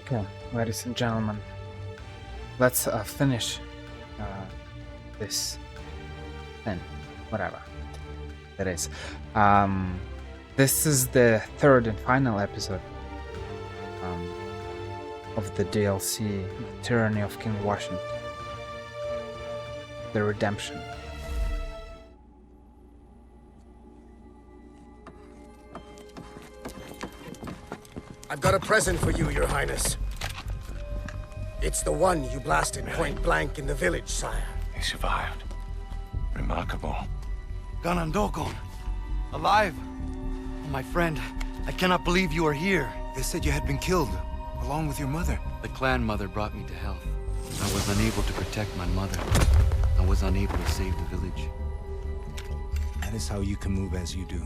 Okay, ladies and gentlemen, let's finish this thing, whatever it is. This is the third and final episode of the DLC, Tyranny of King Washington, the redemption. I've got a present for you, Your Highness. It's the one you blasted point blank in the village, sire. He survived. Remarkable. Ganandogon, alive. Oh, my friend, I cannot believe you are here. They said you had been killed, along with your mother. The clan mother brought me to health. I was unable to protect my mother. I was unable to save the village. That is how you can move as you do.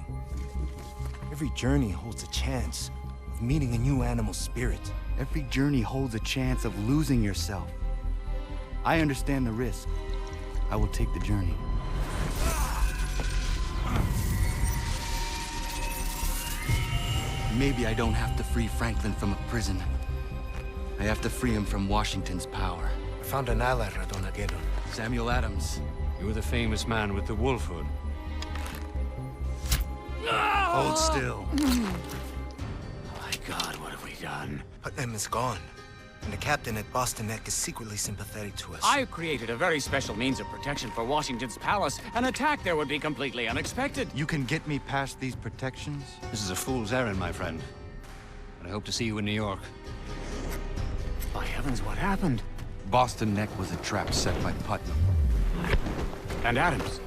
Every journey holds a chance of meeting a new animal spirit. Every journey holds a chance of losing yourself. I understand the risk. I will take the journey. Maybe I don't have to free Franklin from a prison. I have to free him from Washington's power. I found an ally, Radonagedon. Samuel Adams. You were the famous man with the wolf hood. Hold still. My God, what have we done? Putnam is gone, and the captain at Boston Neck is secretly sympathetic to us. I created a very special means of protection for Washington's palace. An attack there would be completely unexpected. You can get me past these protections? This is a fool's errand, my friend. But I hope to see you in New York. By heavens, what happened? Boston Neck was a trap set by Putnam. And Adams.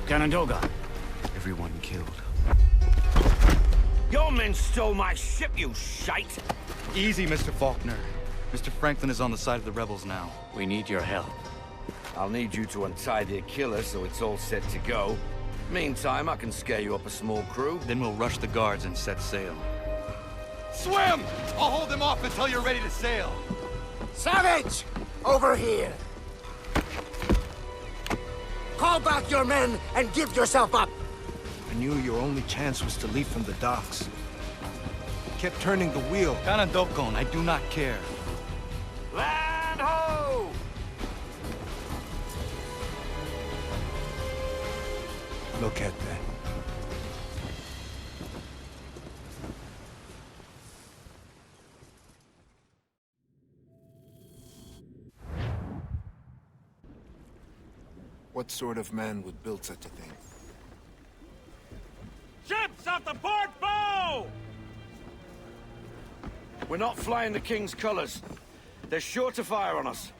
Ganandogon. Everyone killed. Your men stole my ship, you shite! Easy, Mr. Faulkner. Mr. Franklin is on the side of the rebels now. We need your help. I'll need you to untie the Achilles so it's all set to go. Meantime, I can scare you up a small crew. Then we'll rush the guards and set sail. Swim! I'll hold them off until you're ready to sail. Savage! Over here! Call back your men and give yourself up! I knew your only chance was to leave from the docks. You kept turning the wheel. Ganandogon, I do not care. Land ho! Look at that. What sort of man would build such a thing? Ships off the port bow! We're not flying the King's colors. They're sure to fire on us.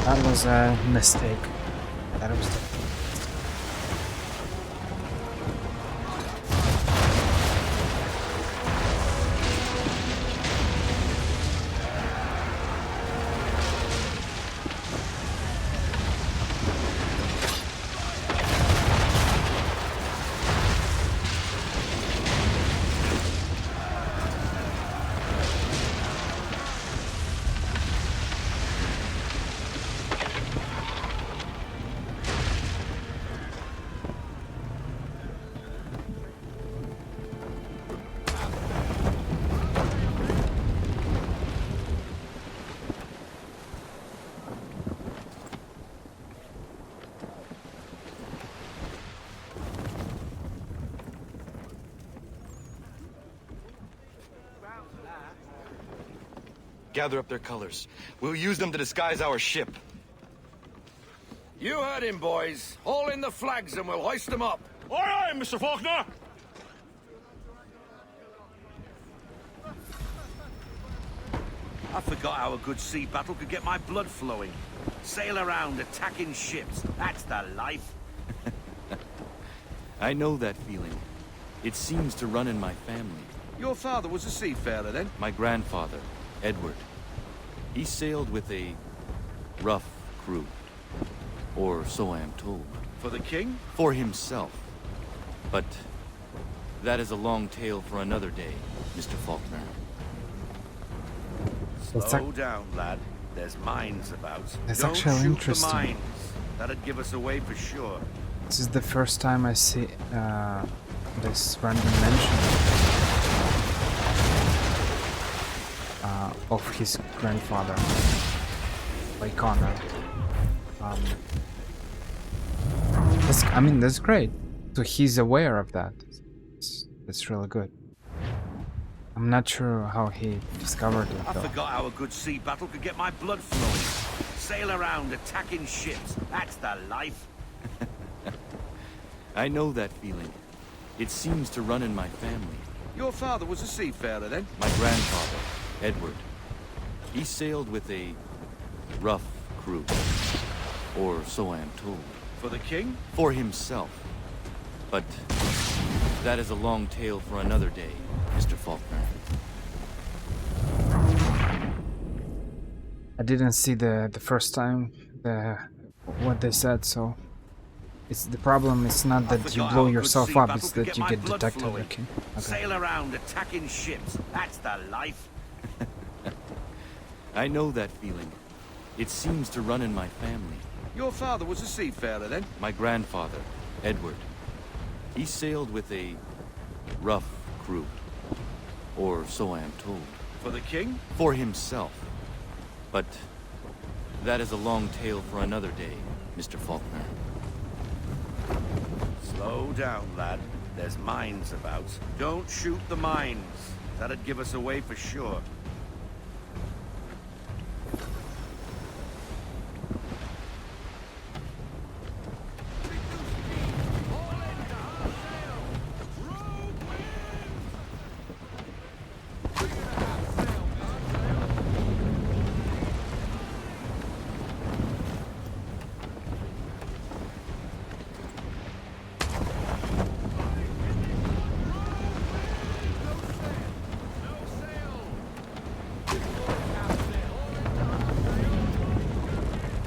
That was a mistake. That was the Gather up their colors. We'll use them to disguise our ship. You heard him, boys. Haul in the flags and we'll hoist them up. Aye, aye, Mr. Faulkner! I forgot how a good sea battle could get my blood flowing. Sail around attacking ships. That's the life. I know that feeling. It seems to run in my family. Your father was a seafarer, then? My grandfather, Edward. He sailed with a rough crew. Or so I am told. For the king? For himself. But that is a long tale for another day, Mr. Faulkner. Slow down, lad. There's mines about. It's Don't actually shoot interesting. the mines. That'd give us away for sure. This is the first time I see this random mention of his grandfather by Connor. I mean, that's great. So he's aware of that. That's really good. I'm not sure how he discovered it I though. forgot how a good sea battle could get my blood flowing. Sail around attacking ships. That's the life. I know that feeling. It seems to run in my family. Your father was a seafarer, then? My grandfather, Edward. He sailed with a rough crew. Or so I am told. For the king? For himself. But that is a long tale for another day, Mr. Faulkner. I didn't see the first time what they said, so it's the problem. It's not that you blow yourself up; it's that you get detected. Okay. Sail around attacking ships. That's the life. I know that feeling. It seems to run in my family. Your father was a seafarer, then? My grandfather, Edward. He sailed with a rough crew. Or so I am told. For the king? For himself. But that is a long tale for another day, Mr. Faulkner. Slow down, lad. There's mines about. Don't shoot the mines. That'd give us away for sure.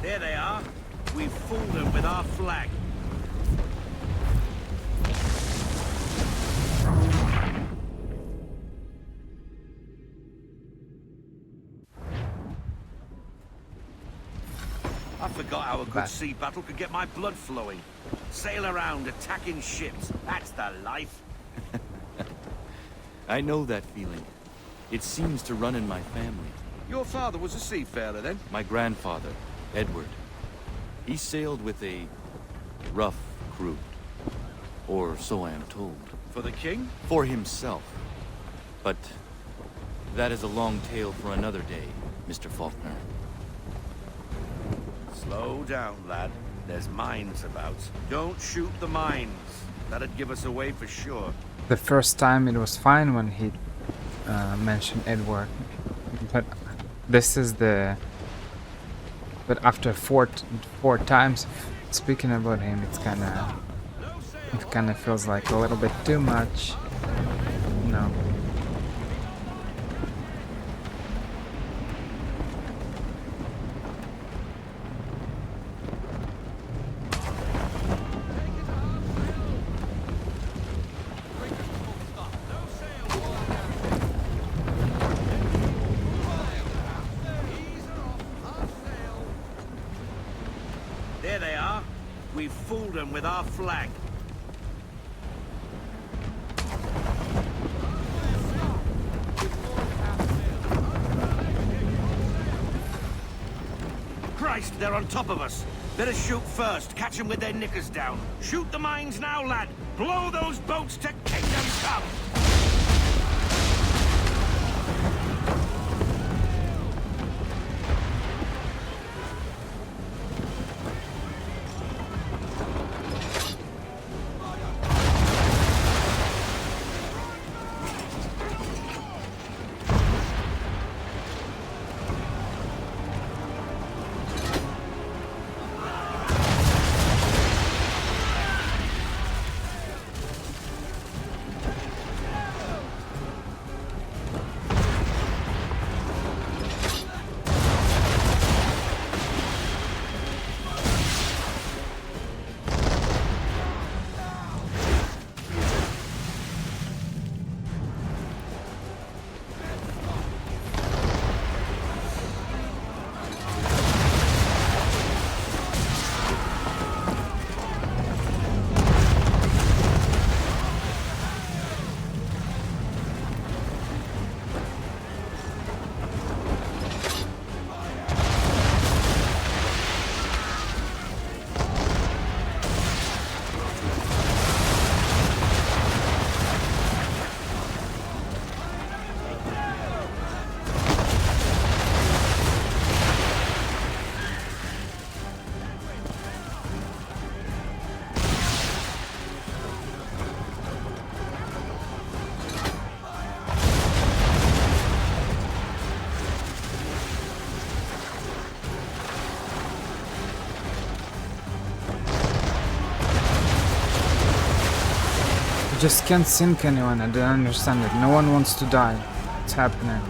There they are. We've fooled them with our flag. I forgot how a good sea battle could get my blood flowing. Sail around attacking ships. That's the life. I know that feeling. It seems to run in my family. Your father was a seafarer, then? My grandfather, Edward. He sailed with a rough crew. Or so I am told. For the king? For himself. But that is a long tale for another day, Mr. Faulkner. Slow down, lad. There's mines about. Don't shoot the mines. That'd give us away for sure. The first time it was fine when he mentioned Edward, but this is the But after four times speaking about him, it kind of feels like a little bit too much. No. There they are. We've fooled them with our flag. Christ, they're on top of us. Better shoot first, catch them with their knickers down. Shoot the mines now, lad. Blow those boats to kingdom come. I just can't sink anyone. I don't understand it. No one wants to die. What's happening?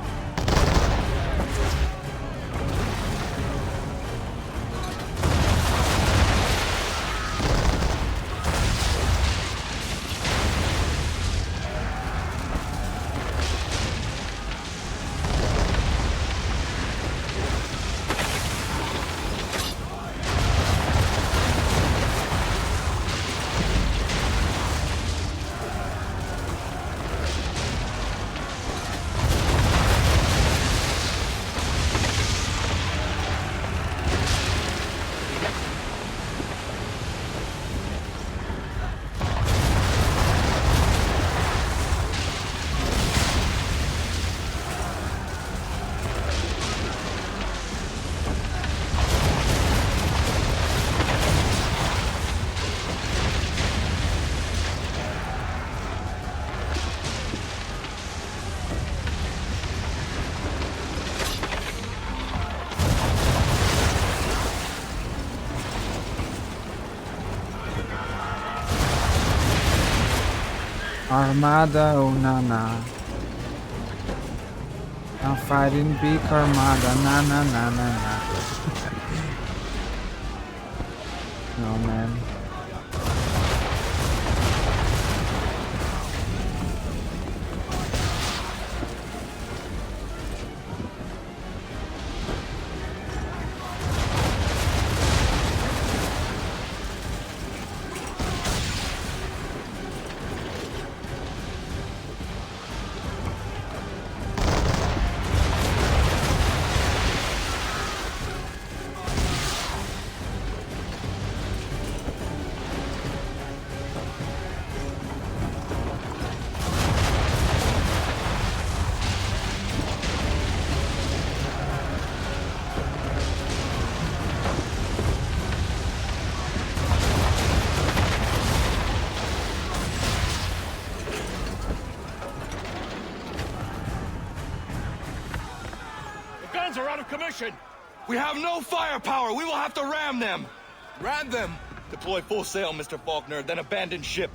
Armada, oh na na. I'm fighting big armada, na na na na na. No man. Are out of commission. We have no firepower! We will have to ram them! Ram them! Deploy full sail, Mr. Faulkner, then abandon ship.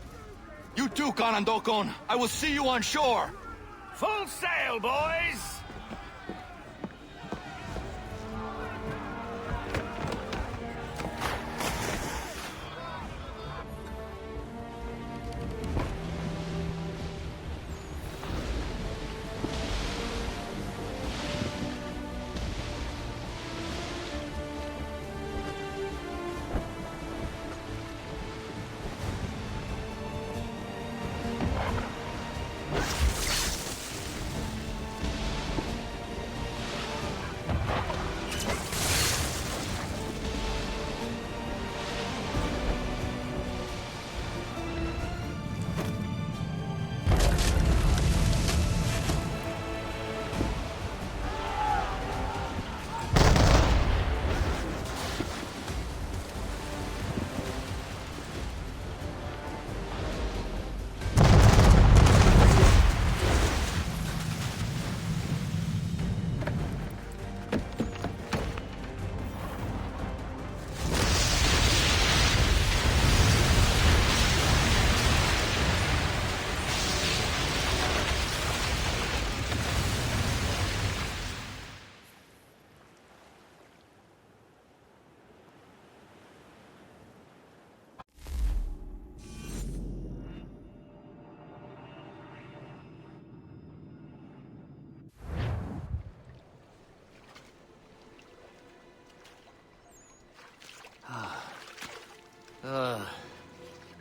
You too, Kanandokon. I will see you on shore! Full sail, boys!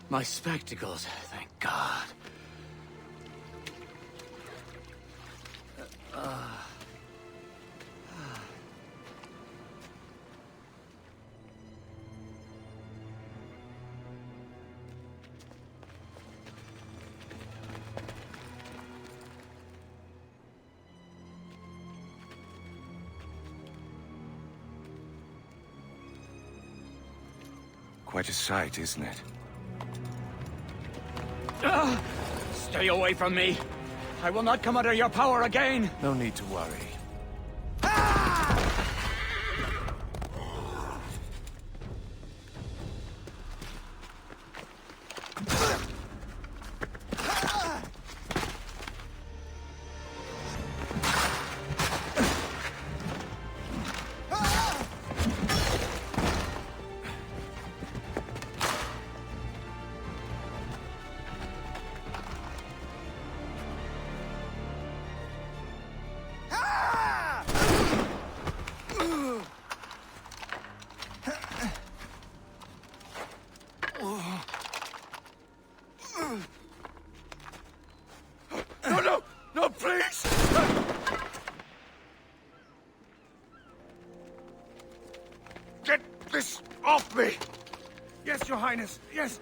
My spectacles, thank God. Quite a sight, isn't it? Stay away from me. I will not come under your power again. No need to worry. No, please! Get this off me! Yes, Your Highness, yes.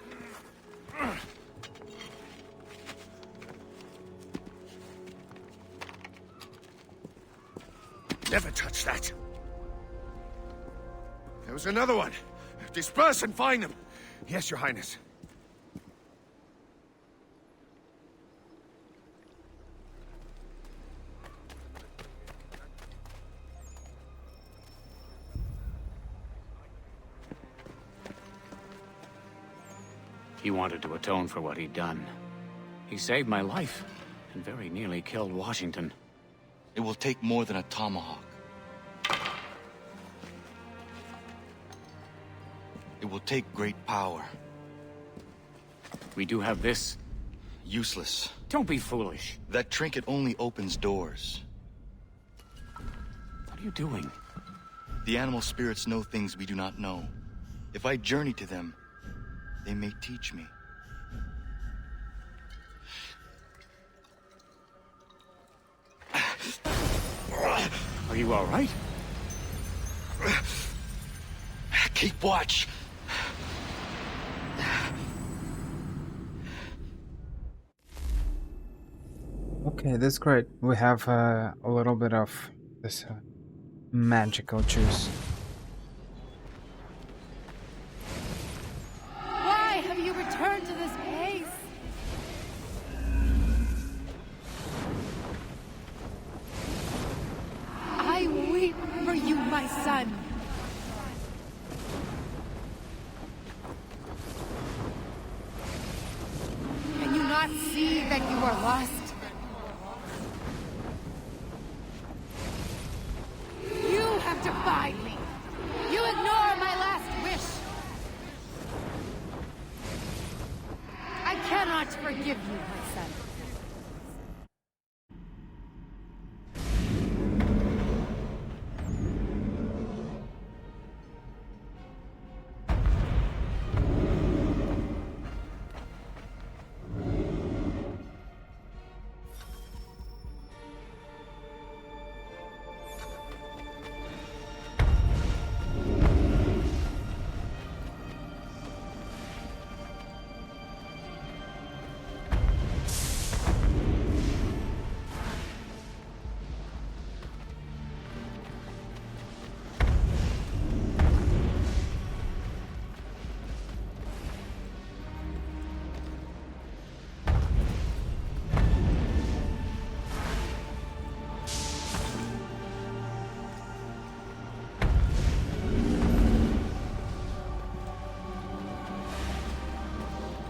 Never touch that. There was another one. Disperse and find them. Yes, Your Highness. He wanted to atone for what he'd done. He saved my life, and very nearly killed Washington. It will take more than a tomahawk. It will take great power. We do have this. Useless. Don't be foolish. That trinket only opens doors. What are you doing? The animal spirits know things we do not know. If I journey to them, they may teach me. Are you all right? Keep watch. Okay, that's great. We have a little bit of this magical juice. Why have you returned to this place? I weep for you, my son. lost. You have defied me. You ignore my last wish. I cannot forgive you, my son.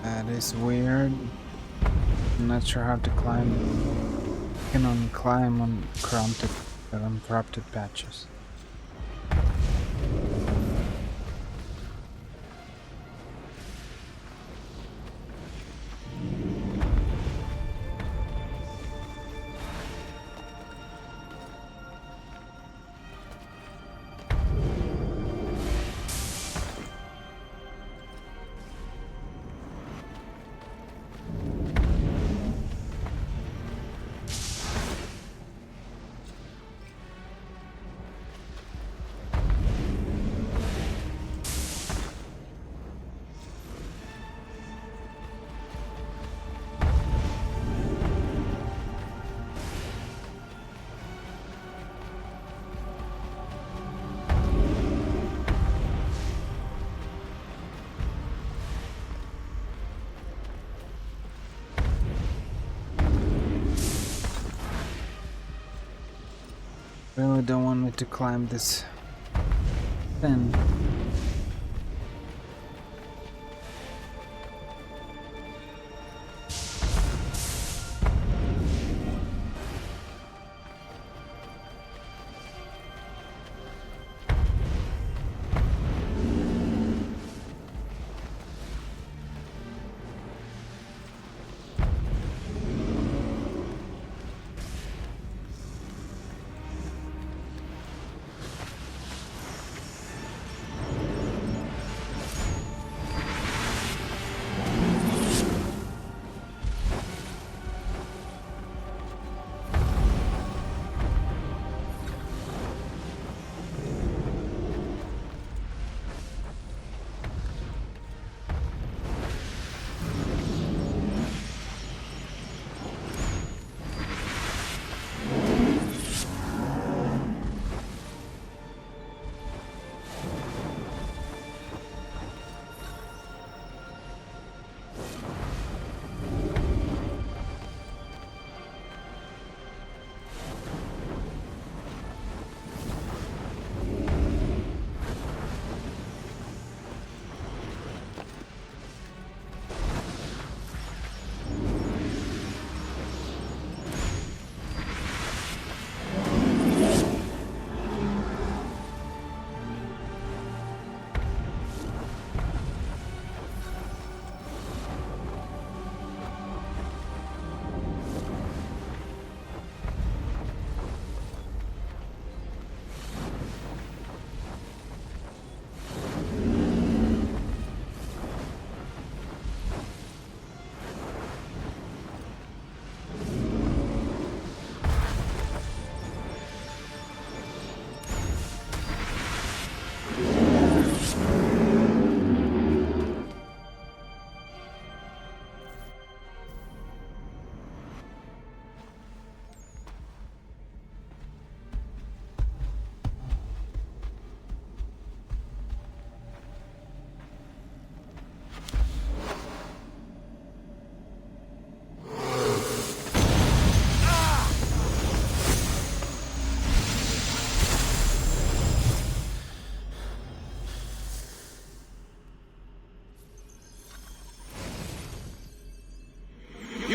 That is weird. I'm not sure how to climb. You can only climb on corrupted patches. Really don't want me to climb this thing.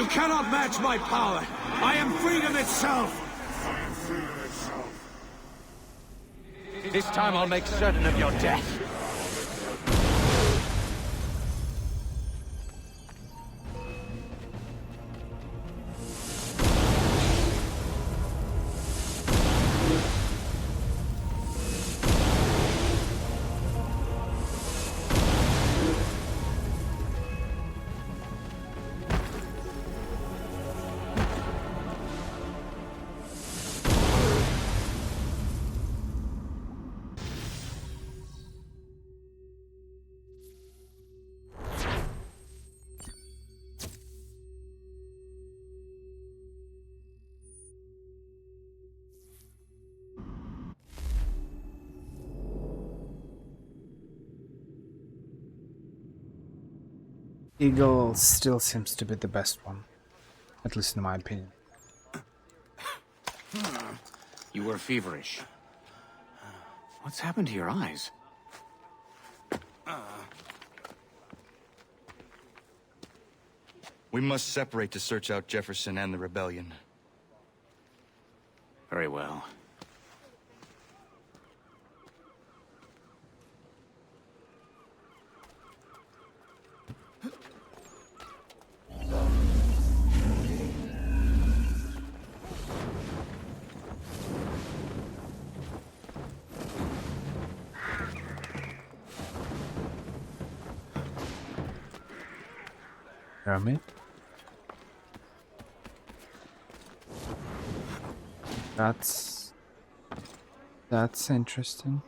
You cannot match my power. I am freedom itself. This time I'll make certain of your death. Eagle still seems to be the best one, at least in my opinion. You were feverish. What's happened to your eyes? We must separate to search out Jefferson and the rebellion. Very well. Pyramid? That's interesting.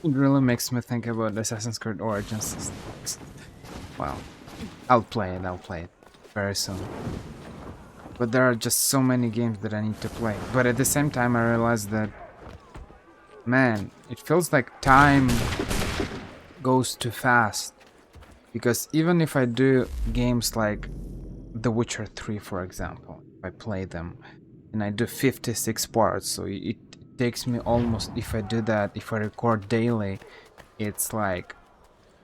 It really makes me think about Assassin's Creed Origins. Well, I'll play it very soon. But there are just so many games that I need to play. But at the same time I realize that, man, it feels like time goes too fast. Because even if I do games like The Witcher 3, for example, if I play them, and I do 56 parts, so it takes me almost, if I do that, if I record daily, it's like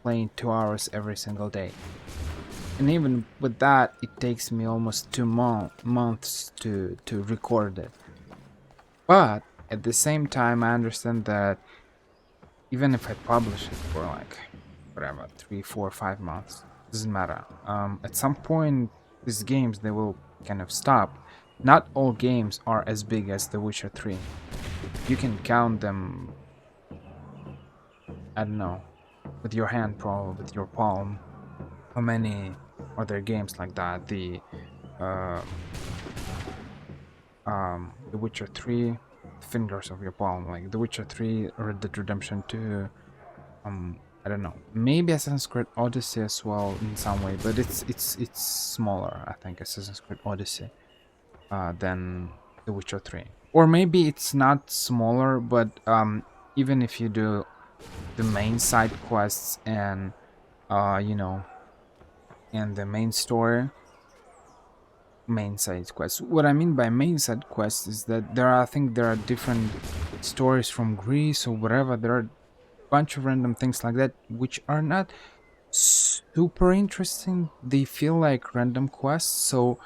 playing 2 hours every single day. And even with that, it takes me almost 2 months to record it. But at the same time, I understand that even if I publish it for like whatever 3, 4, 5 months, doesn't matter. At some point, these games, they will kind of stop. Not all games are as big as The Witcher 3. You can count them, I don't know, with your hand, probably with your palm. How many other games like that? The Witcher 3, fingers of your palm, like The Witcher 3, Red Dead Redemption 2. I don't know. Maybe Assassin's Creed Odyssey as well in some way, but it's smaller. I think Assassin's Creed Odyssey than The Witcher 3. Or maybe it's not smaller, but even if you do the main side quests and you know, and the main story, main side quests. What I mean by main side quests is that I think there are different stories from Greece or whatever. There are a bunch of random things like that which are not super interesting. They feel like random quests. So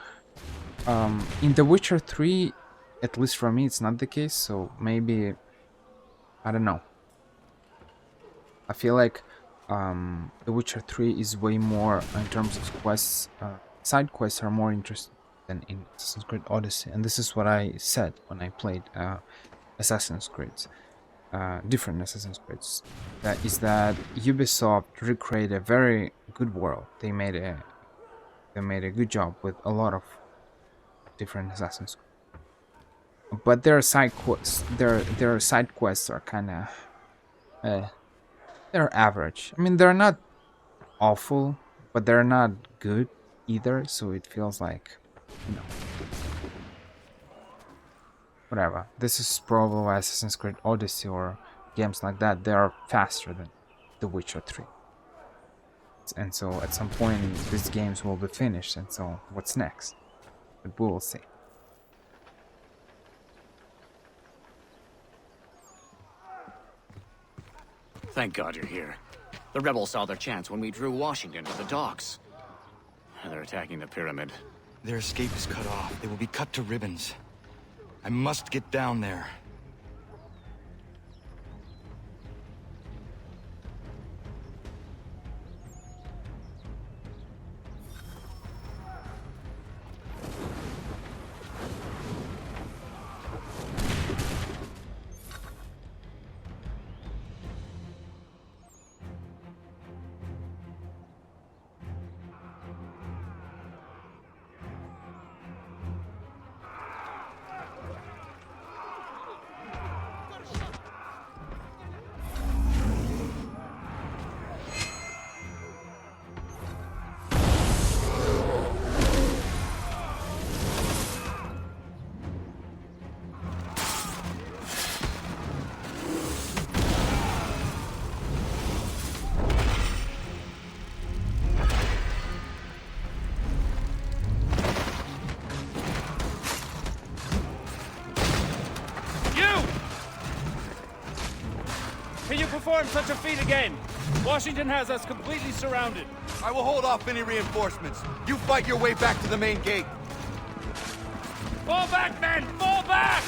in The Witcher 3, at least for me, it's not the case. So maybe, I don't know. I feel like The Witcher 3 is way more in terms of quests. Side quests are more interesting than in Assassin's Creed Odyssey, and this is what I said when I played Assassin's Creed, different Assassin's Creeds. That is that Ubisoft recreated a very good world. They made a good job with a lot of different Assassin's Creed. but their side quests, their side quests are kind of, they're average. I mean, they're not awful, but they're not good either. So it feels like, you know, whatever. This is probably why Assassin's Creed Odyssey or games like that, they are faster than The Witcher 3. And so at some point these games will be finished, and so what's next? But we will see. Thank God you're here. The rebels saw their chance when we drew Washington to the docks. They're attacking the pyramid. Their escape is cut off. They will be cut to ribbons. I must get down there. Can you perform such a feat again? Washington has us completely surrounded. I will hold off any reinforcements. You fight your way back to the main gate. Fall back, men! Fall back!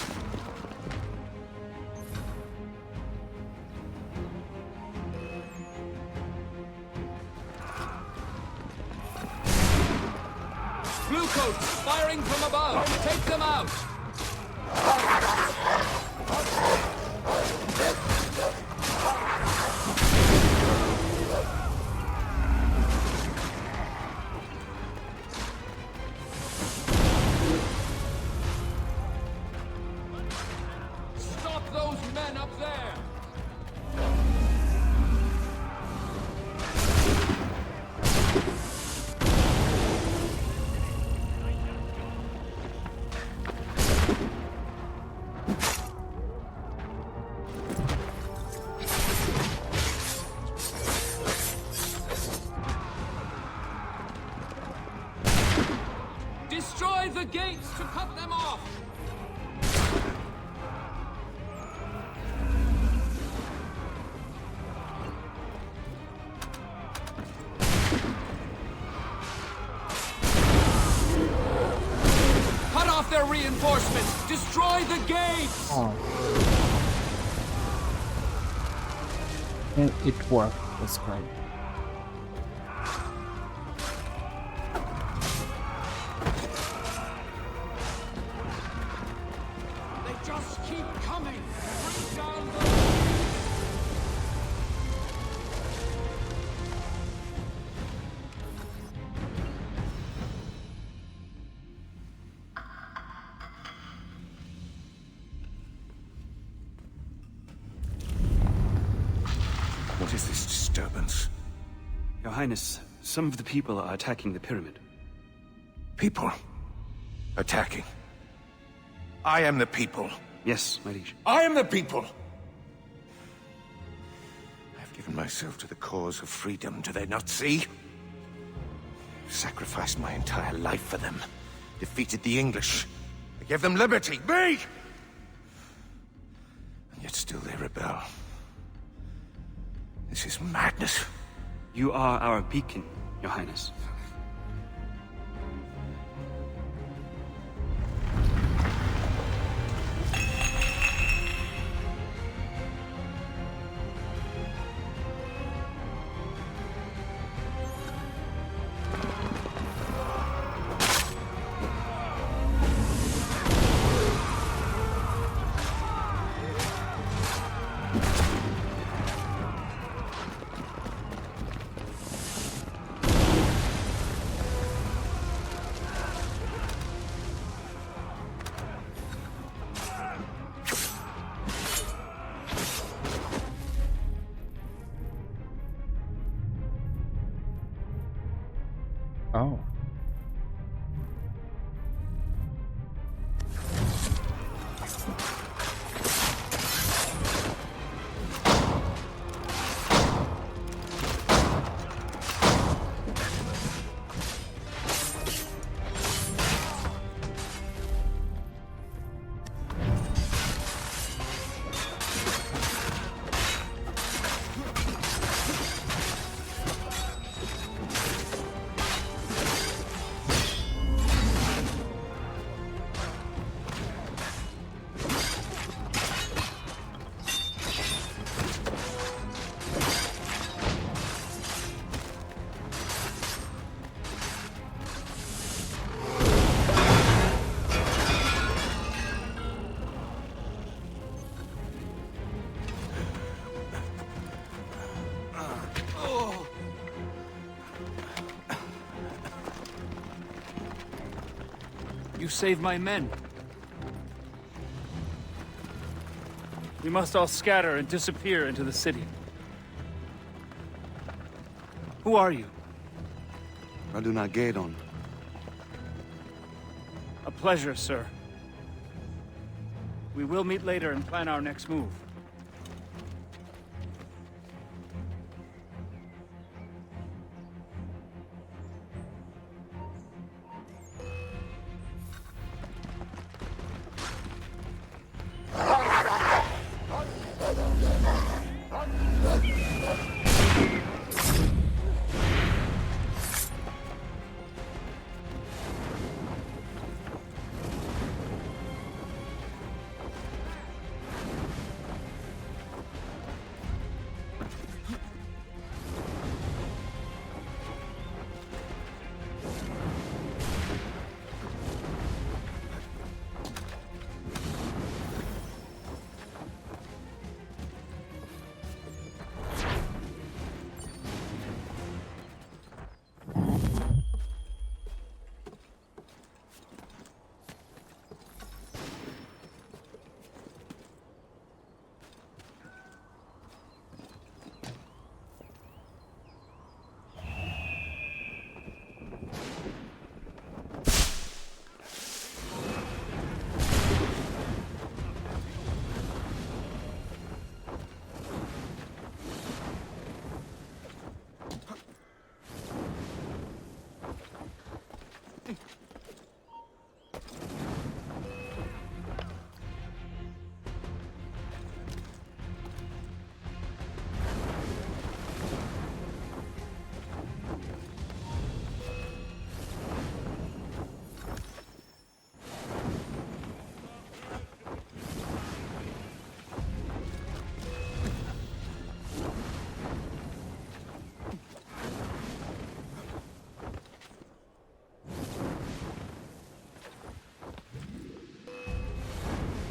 Bluecoats firing from above. Take them out. Stop those men up there. Destroy the gates to cut them off! Cut off their reinforcements! Destroy the gates! Oh. And it worked. That's great. They just keep coming! Bring down the... What is this disturbance? Your Highness, some of the people are attacking the pyramid. People attacking. I am the people. Yes, my liege. I am the people! I've given myself to the cause of freedom, do they not see? I've sacrificed my entire life for them. Defeated the English. I gave them liberty, me! And yet still they rebel. This is madness. You are our beacon, Your Highness. Oh. You saved my men. We must all scatter and disappear into the city. Who are you? Radunageddon. A pleasure, sir. We will meet later and plan our next move.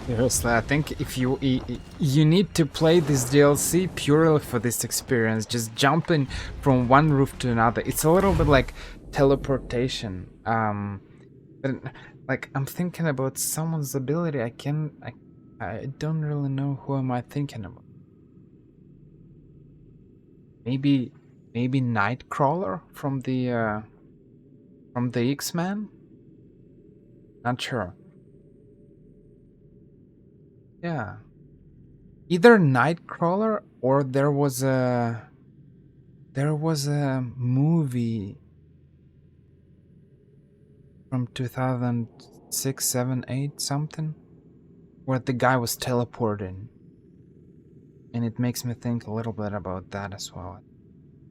Seriously, I think if you need to play this DLC purely for this experience, just jumping from one roof to another. It's a little bit like teleportation. But like I'm thinking about someone's ability. I don't really know who am I thinking about. Maybe Nightcrawler from the X-Men? Not sure. Yeah. Either Nightcrawler or there was a movie from 2006, 7, 8 something where the guy was teleporting. And it makes me think a little bit about that as well.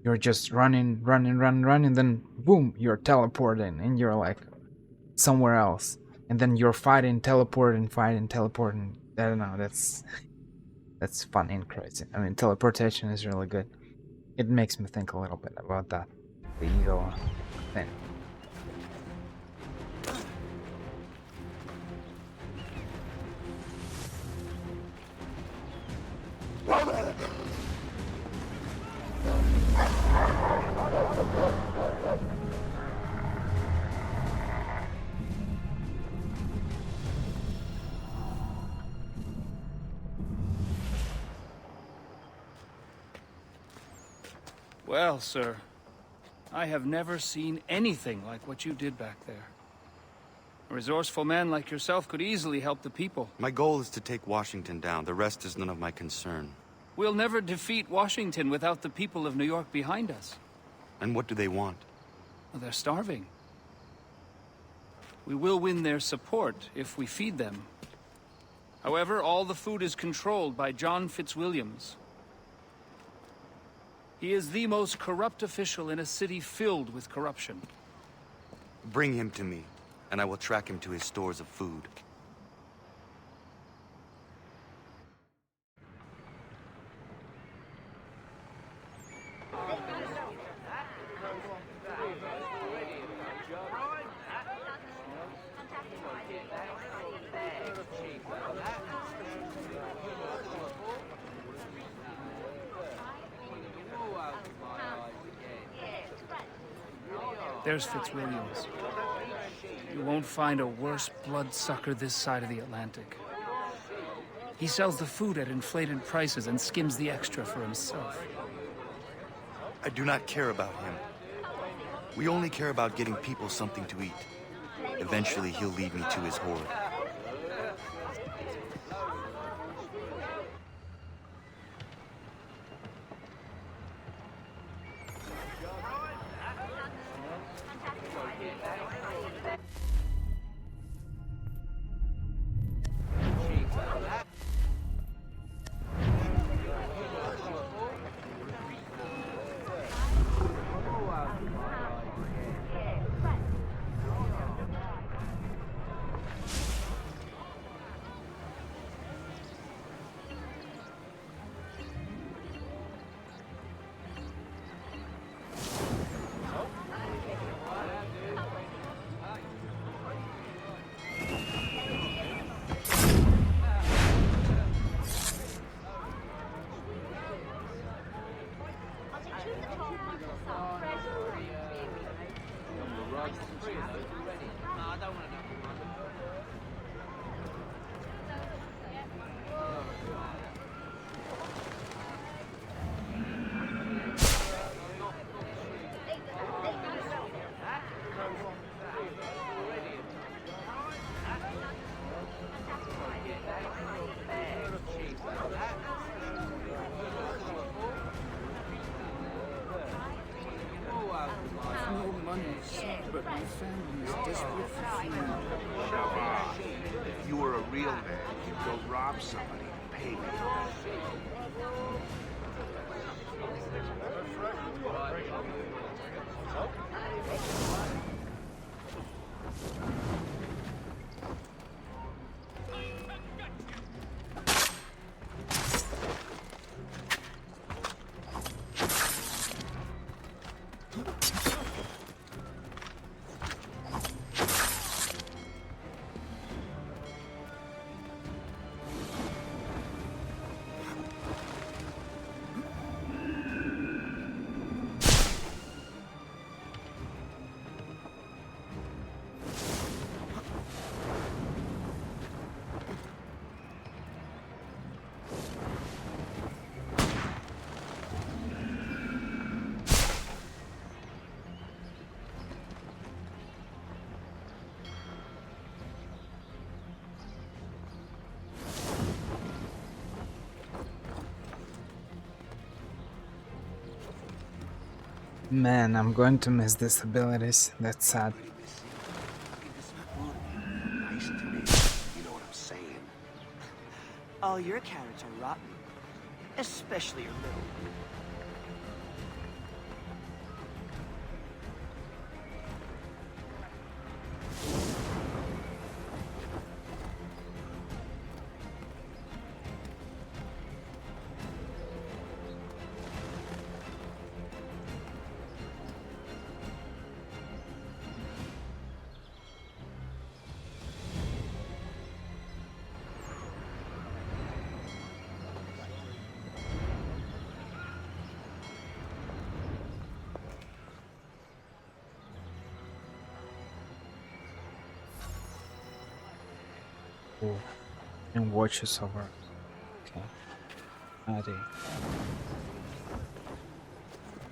You're just running, then boom, you're teleporting and you're like somewhere else. And then you're fighting, teleporting. I don't know, that's fun and crazy. I mean, teleportation is really good. It makes me think a little bit about that. The ego thing. Well, sir, I have never seen anything like what you did back there. A resourceful man like yourself could easily help the people. My goal is to take Washington down. The rest is none of my concern. We'll never defeat Washington without the people of New York behind us. And what do they want? Well, they're starving. We will win their support if we feed them. However, all the food is controlled by John Fitzwilliams. He is the most corrupt official in a city filled with corruption. Bring him to me, and I will track him to his stores of food. There's Fitzwilliams. You won't find a worse bloodsucker this side of the Atlantic. He sells the food at inflated prices and skims the extra for himself. I do not care about him. We only care about getting people something to eat. Eventually, he'll lead me to his horde. No money, but my family is desperate for food. If you were a real man, you'd go rob somebody and pay me. Man, I'm going to miss these abilities. That's sad. Nice to me. You know what I'm saying? All your carrots are rotten. Especially your little. Oh, and watches over. Okay. Ready.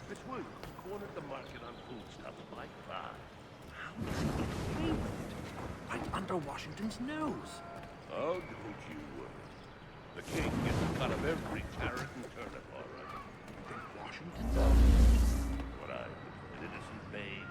Fitzwilliams, cornered the market on foodstuffs by far. How does he get away with it? Right under Washington's nose. Oh, don't you worry. The king gets a cut of every carrot and turnip, all right. Then Washington knows what I did, an innocent babe.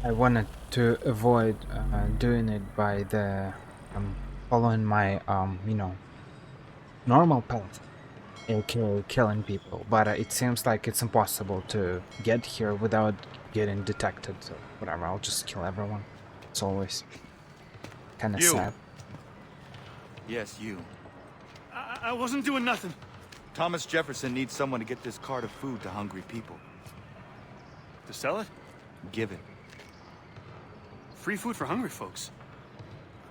I wanted to avoid doing it by the following my normal path, aka killing people, but it seems like it's impossible to get here without getting detected, so whatever, I'll just kill everyone. It's always kind of sad. Yes, you. I wasn't doing nothing. Thomas Jefferson needs someone to get this cart of food to hungry people. To sell it? Give it. Free food for hungry folks.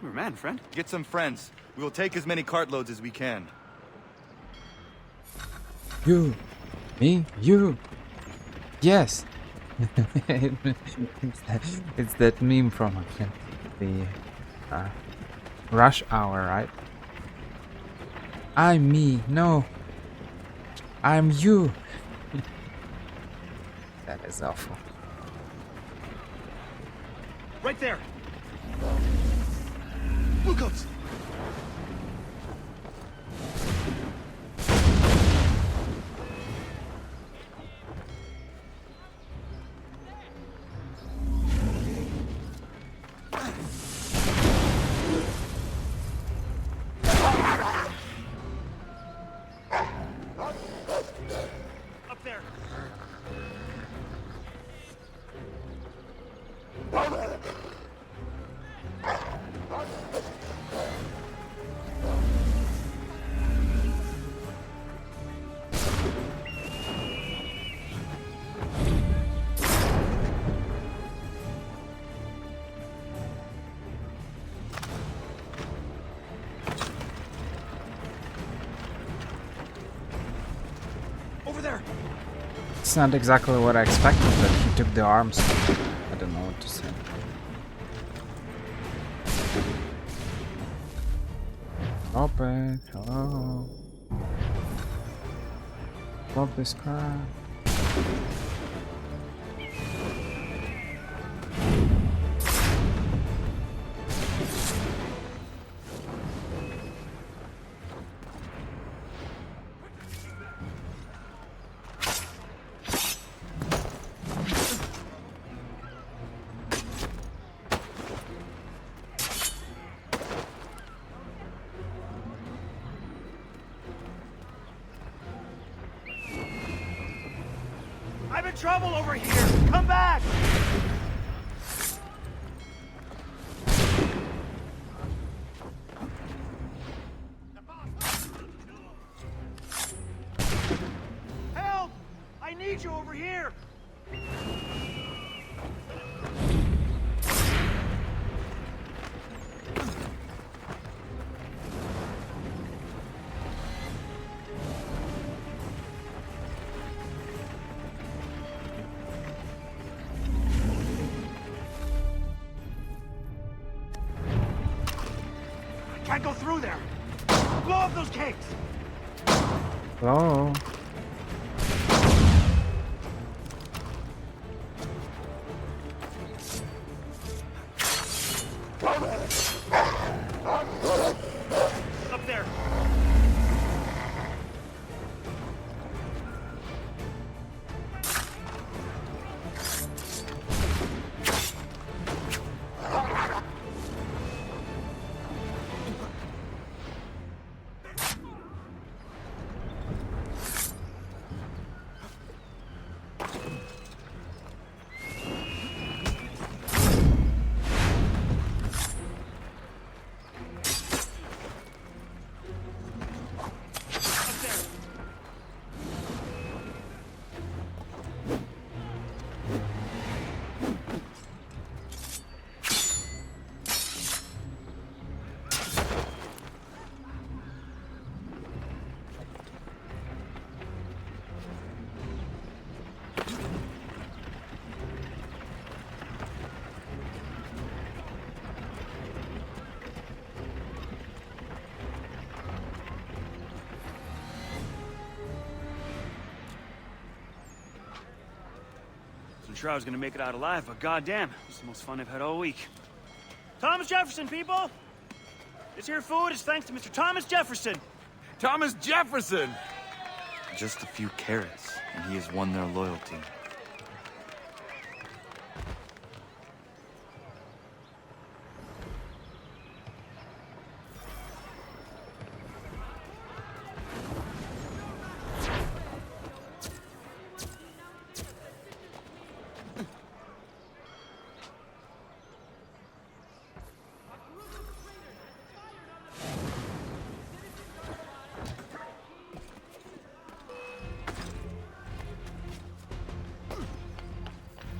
Your man, friend. Get some friends. We will take as many cartloads as we can. You, me, you. Yes. It's that meme from the Rush Hour, right? I'm me. No. I'm you. That is awful. Right there! Bluecoats! Up there! Over there! It's not exactly what I expected, but he took the arms. I don't know what to say. Stop it. Hello. Stop this crap. I'm in trouble over here! Come back! Help! I need you over here! Can't go through there. Blow up those cakes. Hello. Up there. Sure I was gonna make it out alive, but goddamn, this is the most fun I've had all week. Thomas Jefferson, people! This here food is thanks to Mr. Thomas Jefferson. Thomas Jefferson! Just a few carrots, and he has won their loyalty.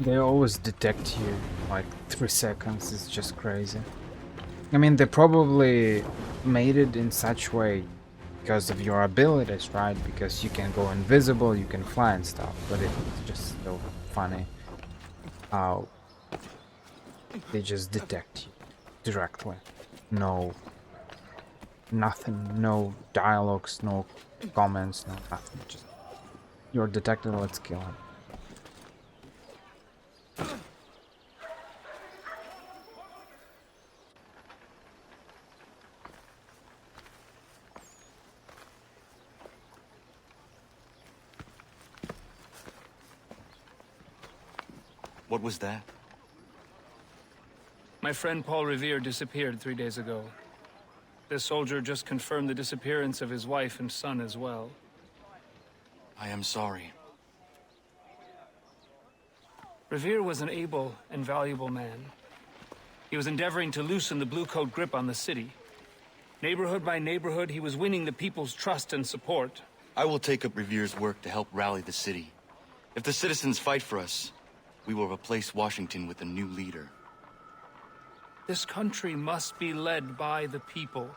They always detect you like 3 seconds. It's just crazy. I mean, they probably made it in such way because of your abilities, right? Because you can go invisible, you can fly and stuff, but it's just so funny how they just detect you directly. No, nothing, no dialogues, no comments, no nothing. Just you're detected, let's kill him. What was that? My friend Paul Revere disappeared 3 days ago. This soldier just confirmed the disappearance of his wife and son as well. I am sorry. Revere was an able and valuable man. He was endeavoring to loosen the Blue Coat grip on the city. Neighborhood by neighborhood, he was winning the people's trust and support. I will take up Revere's work to help rally the city. If the citizens fight for us, we will replace Washington with a new leader. This country must be led by the people.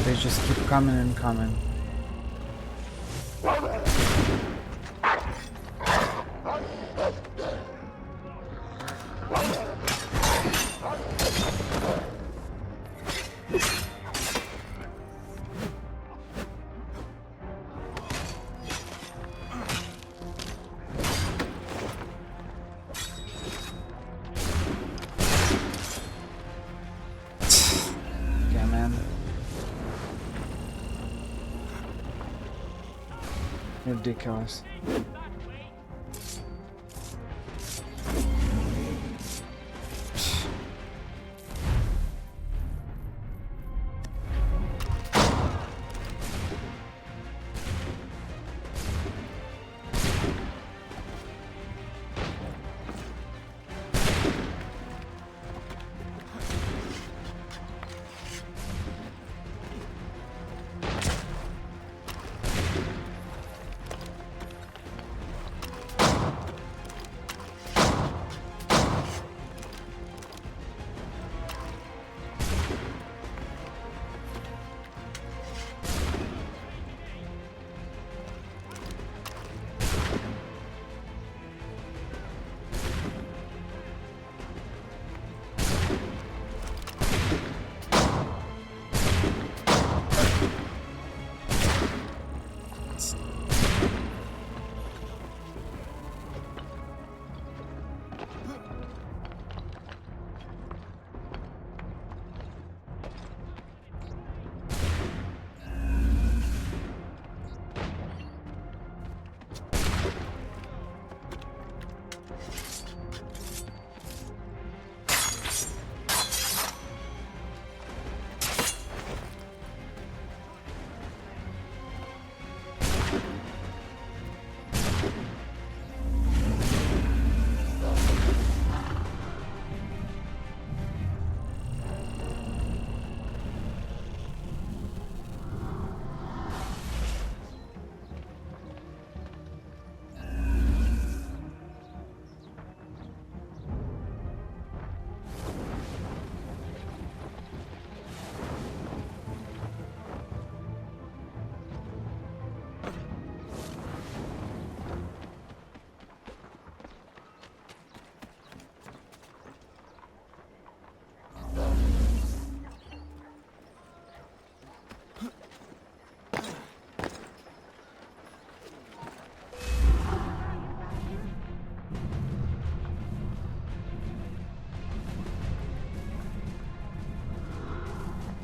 They just keep coming and coming. Yeah, man. Ridiculous.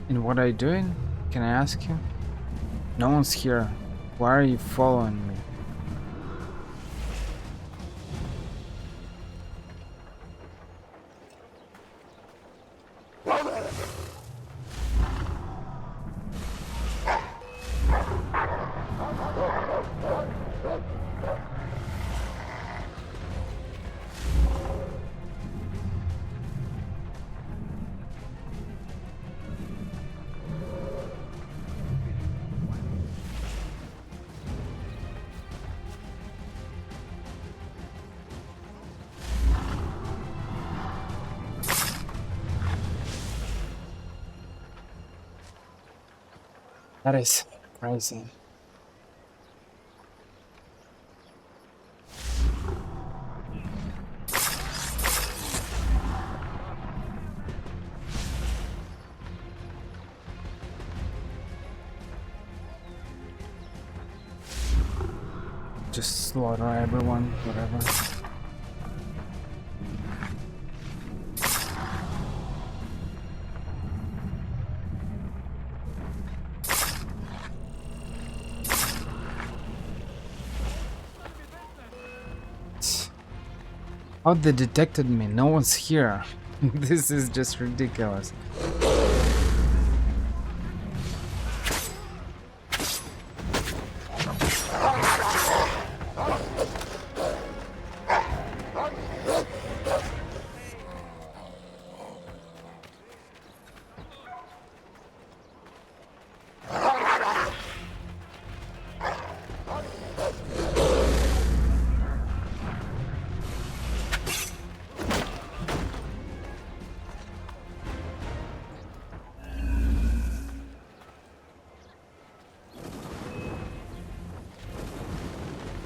And what are you doing? Can I ask you? No one's here. Why are you following me? That is crazy. Just slaughter everyone, whatever. How they detected me? No one's here. This is just ridiculous.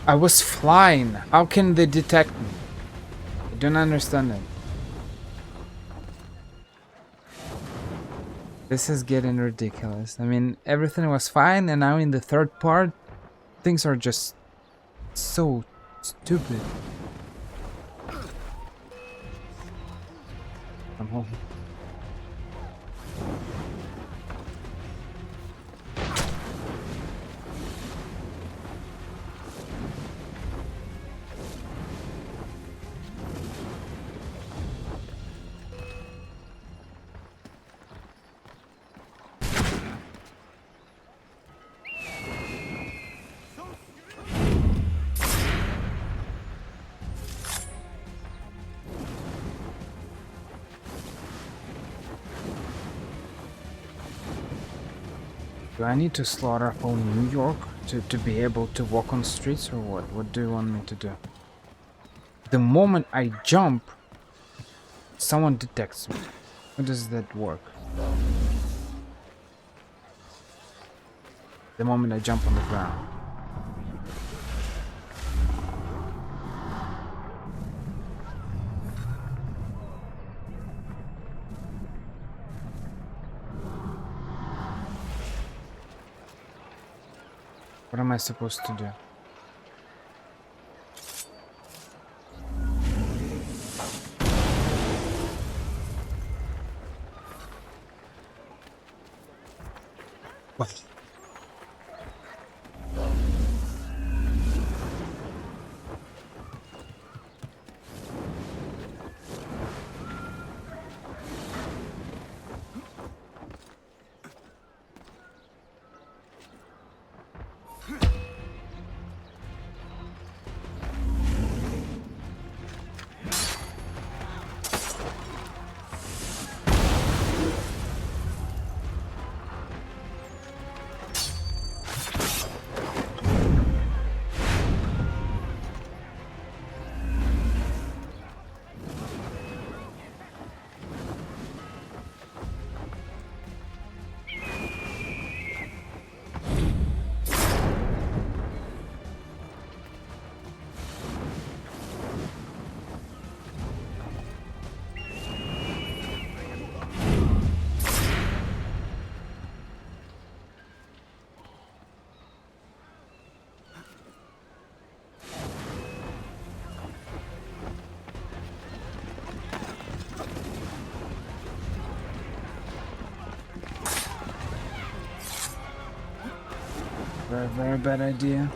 I was flying. How can they detect me? I don't understand it. This is getting ridiculous. I mean, everything was fine, and now in the third part, things are just so stupid. I'm home. Do I need to slaughter whole New York to be able to walk on streets, or what? What do you want me to do? The moment I jump, someone detects me. How does that work? The moment I jump on the ground. What am I supposed to do? What? Very, very bad idea.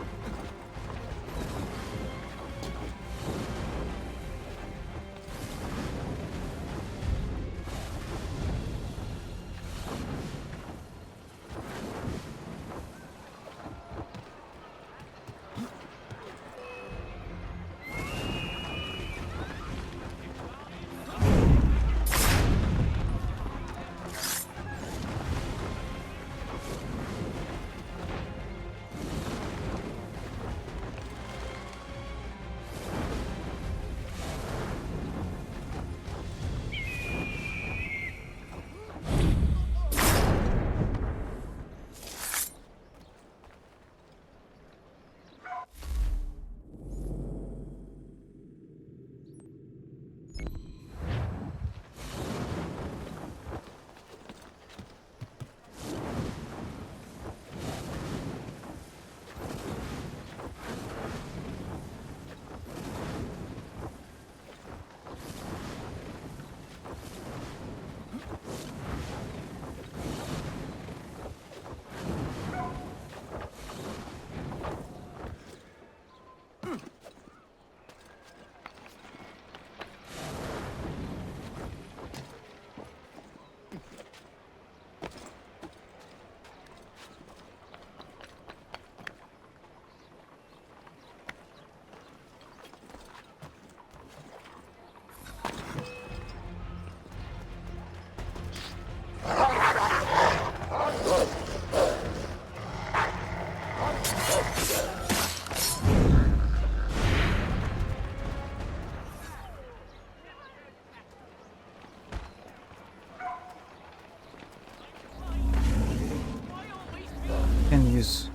Can use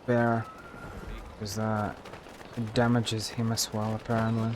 bear because it damages him as well apparently.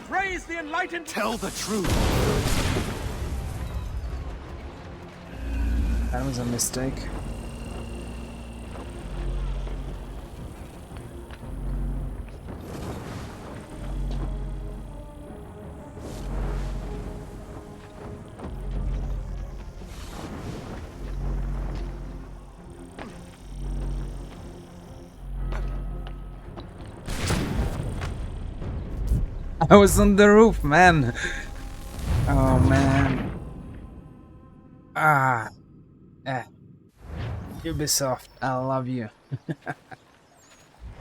Praise the enlightened. Tell the truth. That was a mistake. I was on the roof, man. Oh man. Ah. Ubisoft, I love you.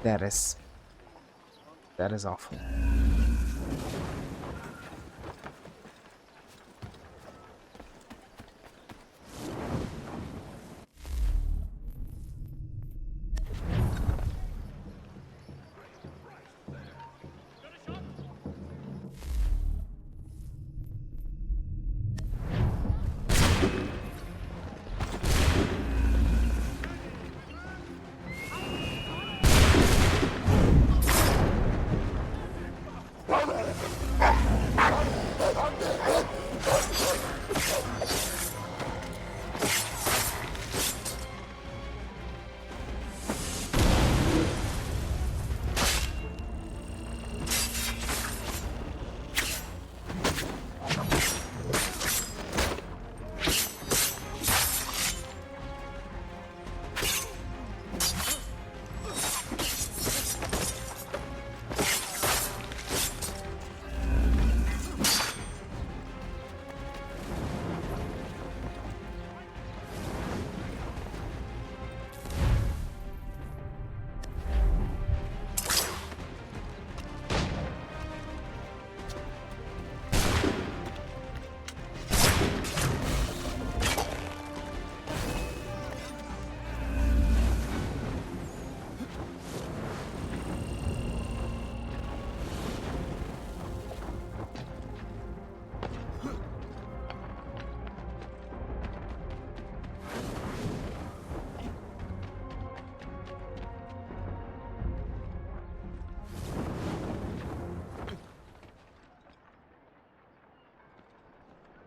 That is awful.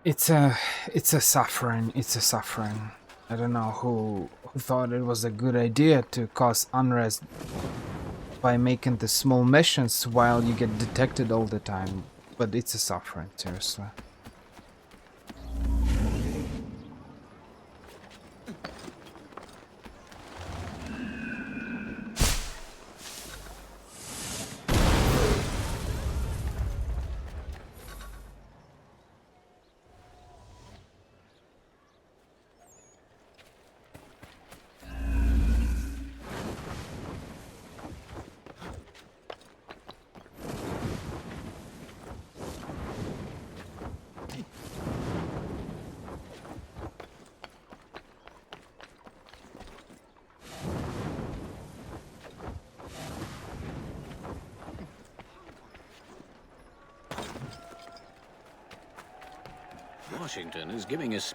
It's a suffering. It's a suffering. I don't know who thought it was a good idea to cause unrest by making the small missions while you get detected all the time, but it's a suffering, seriously. Washington is giving us...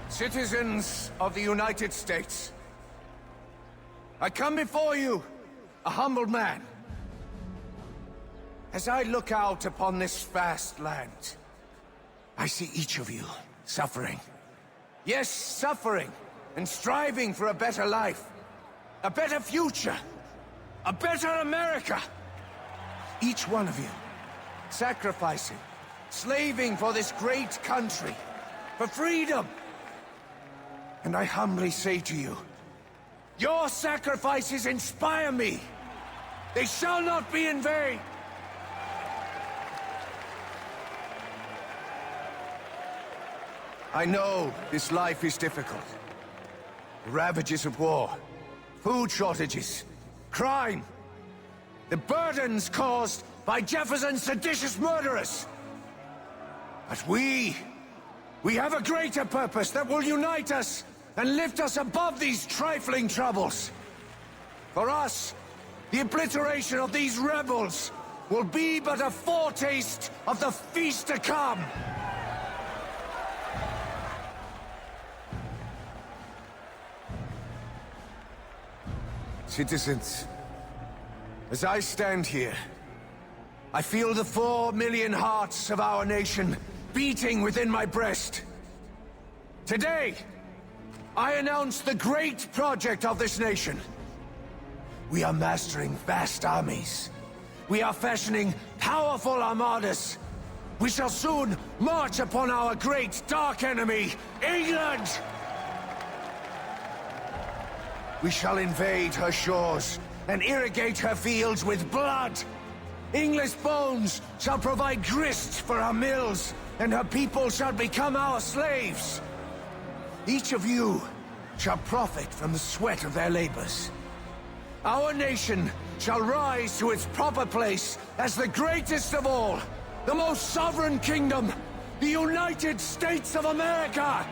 Citizens of the United States, I come before you, a humble man. As I look out upon this vast land, I see each of you suffering. Yes, suffering, and striving for a better life, a better future, a better America. Each one of you, sacrificing, slaving for this great country, for freedom. And I humbly say to you, your sacrifices inspire me. They shall not be in vain. I know this life is difficult. The ravages of war, food shortages, crime, the burdens caused by Jefferson's seditious murderers. But we have a greater purpose that will unite us and lift us above these trifling troubles. For us, the obliteration of these rebels will be but a foretaste of the feast to come. Citizens, as I stand here, I feel the 4 million hearts of our nation beating within my breast. Today, I announce the great project of this nation. We are mastering vast armies. We are fashioning powerful armadas. We shall soon march upon our great dark enemy, England! We shall invade her shores and irrigate her fields with blood. English bones shall provide grist for our mills, and her people shall become our slaves. Each of you shall profit from the sweat of their labors. Our nation shall rise to its proper place as the greatest of all, the most sovereign kingdom, the United States of America!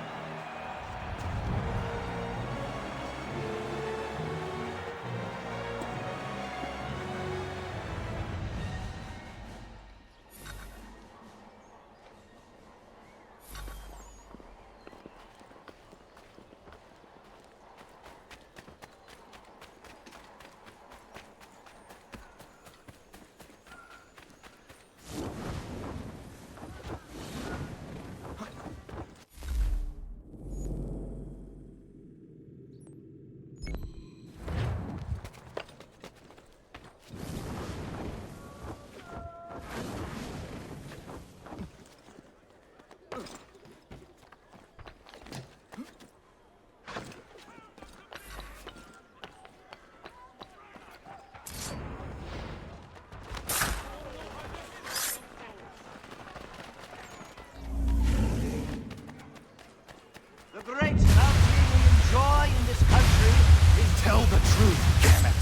The great bounty we enjoy in this country is... Tell the truth, damn it!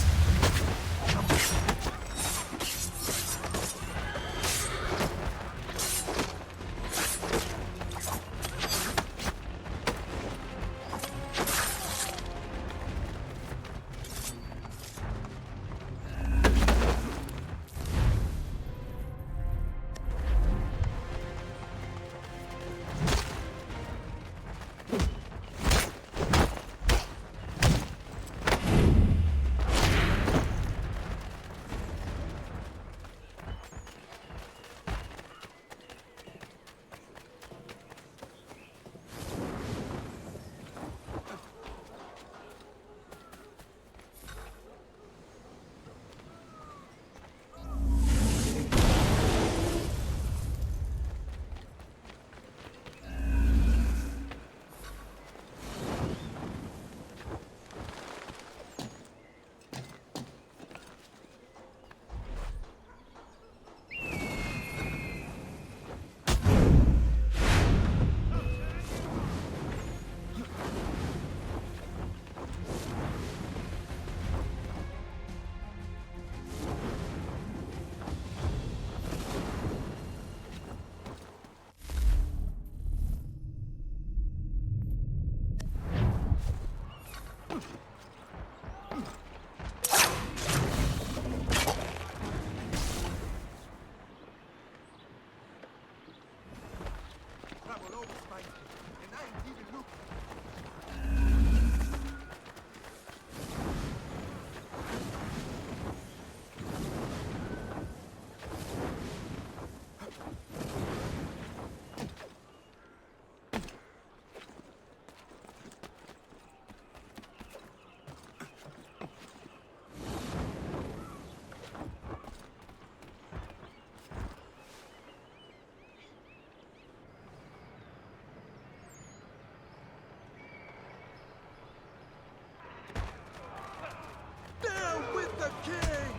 Down with the king!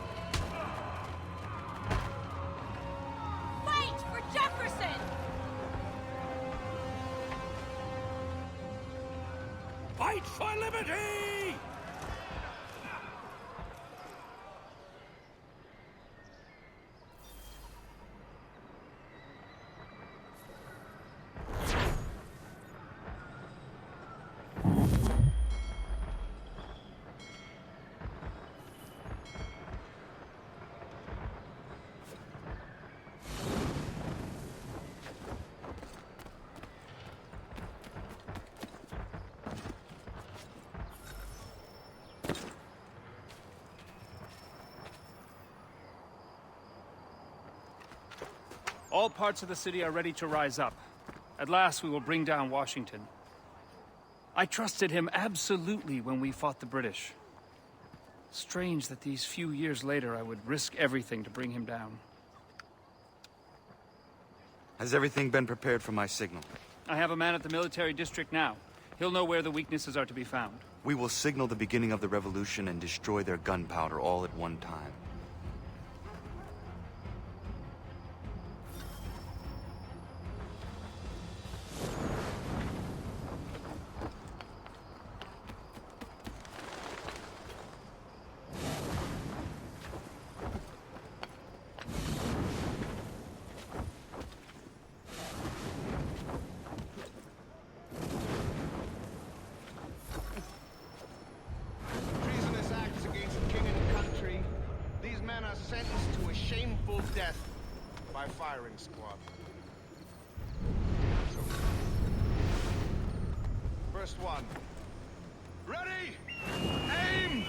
Fight for Jefferson! Fight for liberty! All parts of the city are ready to rise up. At last we will bring down Washington. I trusted him absolutely when we fought the British. Strange that these few years later I would risk everything to bring him down. Has everything been prepared for my signal? I have a man at the military district now. He'll know where the weaknesses are to be found. We will signal the beginning of the revolution and destroy their gunpowder all at one time. Treasonous acts against the king and country. These men are sentenced to a shameful death by firing squad. First one. Ready! Aim!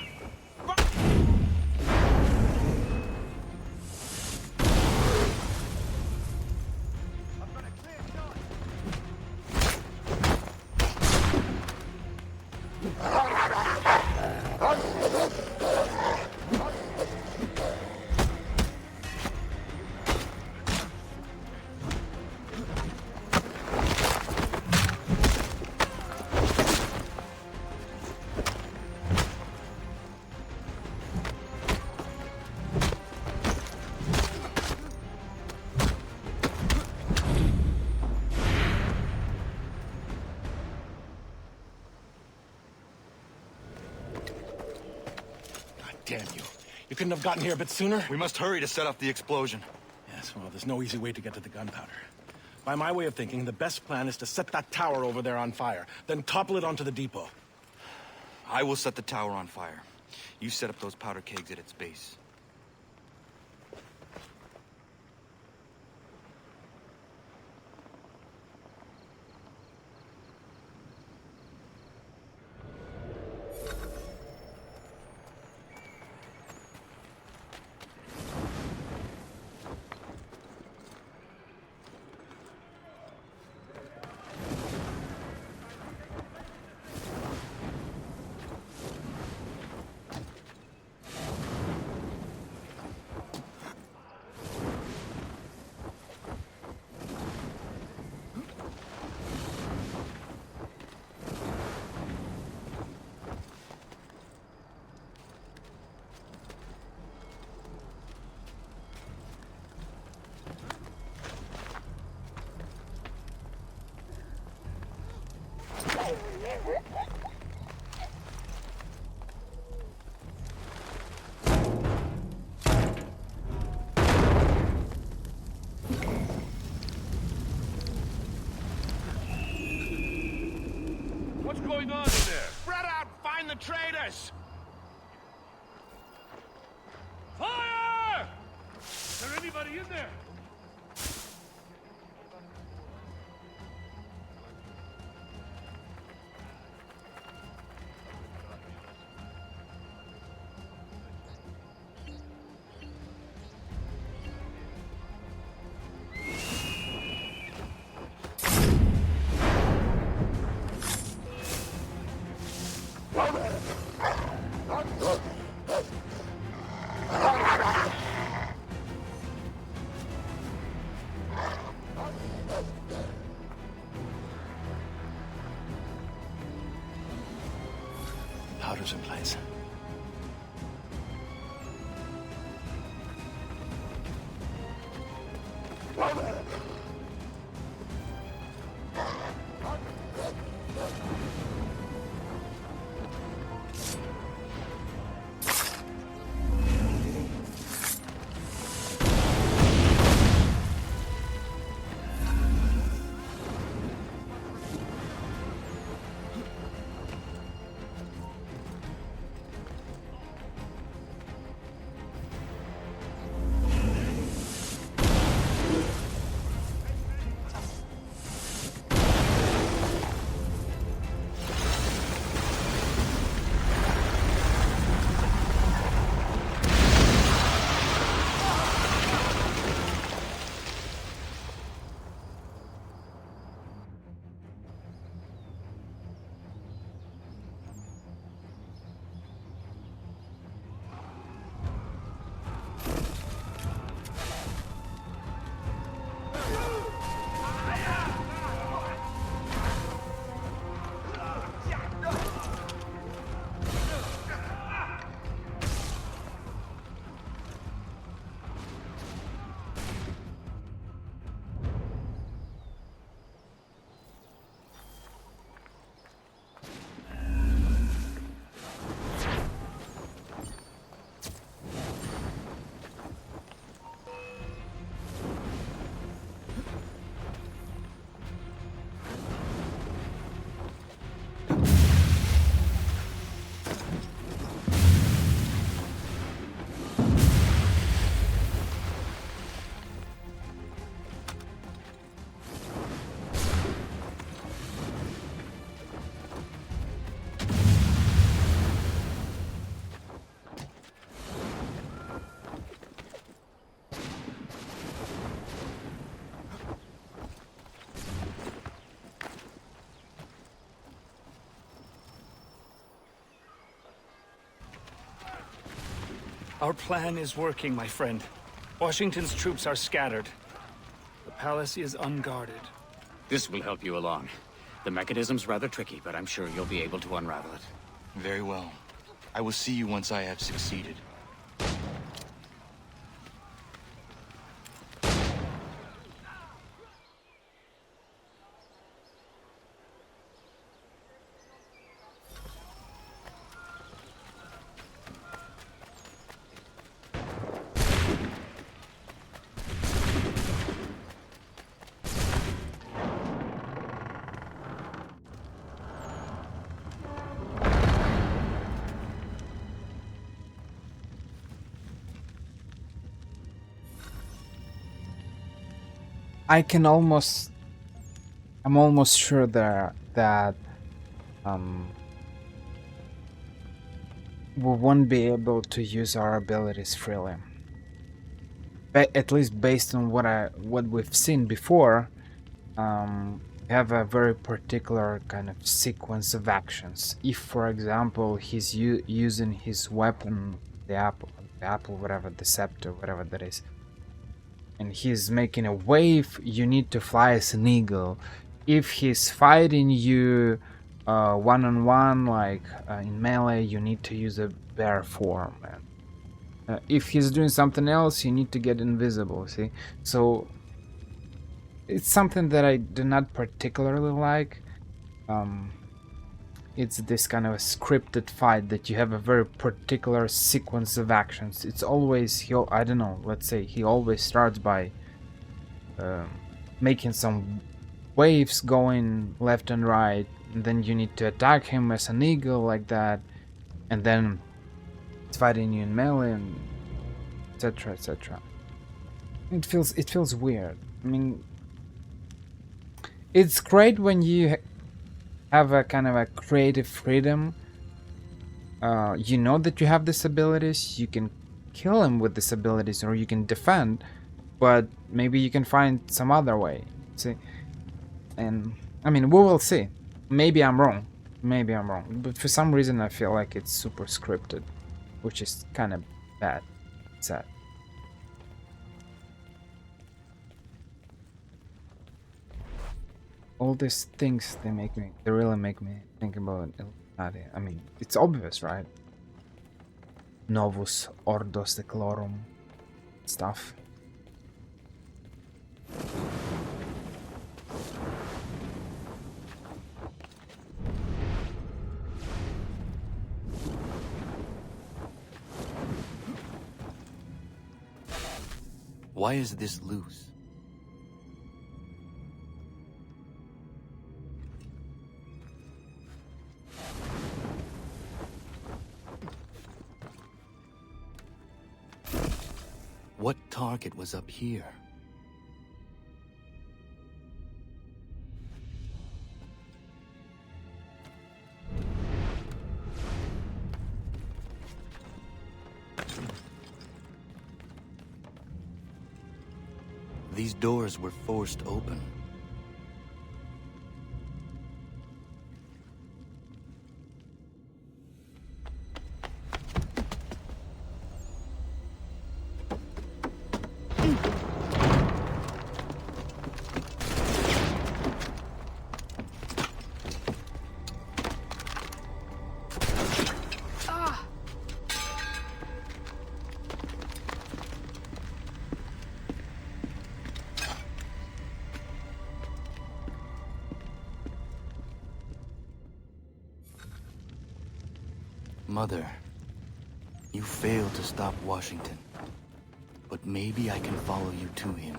Damn you. You couldn't have gotten here a bit sooner? We must hurry to set off the explosion. Yes, well, there's no easy way to get to the gunpowder. By my way of thinking, the best plan is to set that tower over there on fire, then topple it onto the depot. I will set the tower on fire. You set up those powder kegs at its base. What's going on in there? Spread out! Find the traitors! Fire! Is there anybody in there? powders in place. Our plan is working, my friend. Washington's troops are scattered. The palace is unguarded. This will help you along. The mechanism's rather tricky, but I'm sure you'll be able to unravel it. Very well. I will see you once I have succeeded. I'm almost sure that we won't be able to use our abilities freely. But at least based on what we've seen before, we have a very particular kind of sequence of actions. If, for example, he's using his weapon, the apple, whatever, the scepter, whatever that is, and he's making a wave, you need to fly as an eagle. If he's fighting you one-on-one, like in melee, you need to use a bear form. If he's doing something else, you need to get invisible, see? So it's something that I do not particularly like. It's this kind of a scripted fight that you have a very particular sequence of actions. It's always, I don't know, let's say he always starts by making some waves going left and right, and then you need to attack him as an eagle like that, and then it's fighting you in melee, and etc, etc. It feels weird. I mean, it's great when you have a kind of a creative freedom. You know that you have these abilities, you can kill him with these abilities, or you can defend, but maybe you can find some other way, see? And I mean, we will see. Maybe I'm wrong, but for some reason I feel like it's super scripted, which is kind of bad, sad. All these things, they really make me think about I mean, it's obvious, right? Novus Ordo Seclorum stuff. Why is this loose? What target was up here? These doors were forced open. Mother, you failed to stop Washington, but maybe I can follow you to him.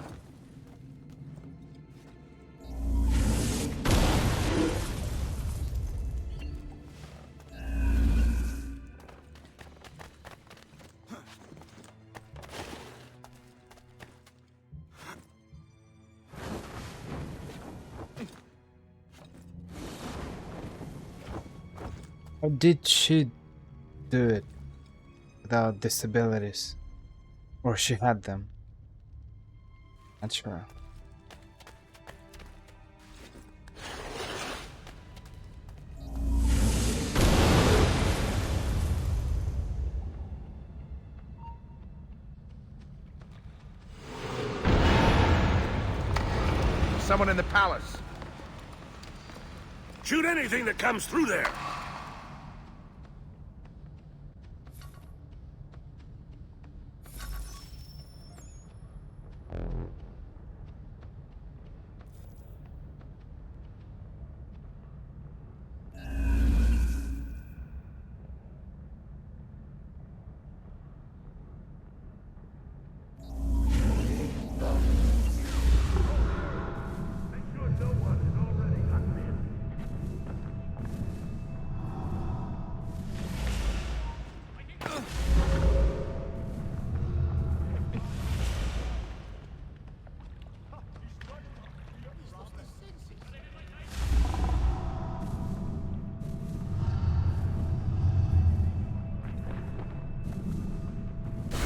How did she do it without disabilities? Or she had them? Not sure. Someone in the palace. Shoot anything that comes through there!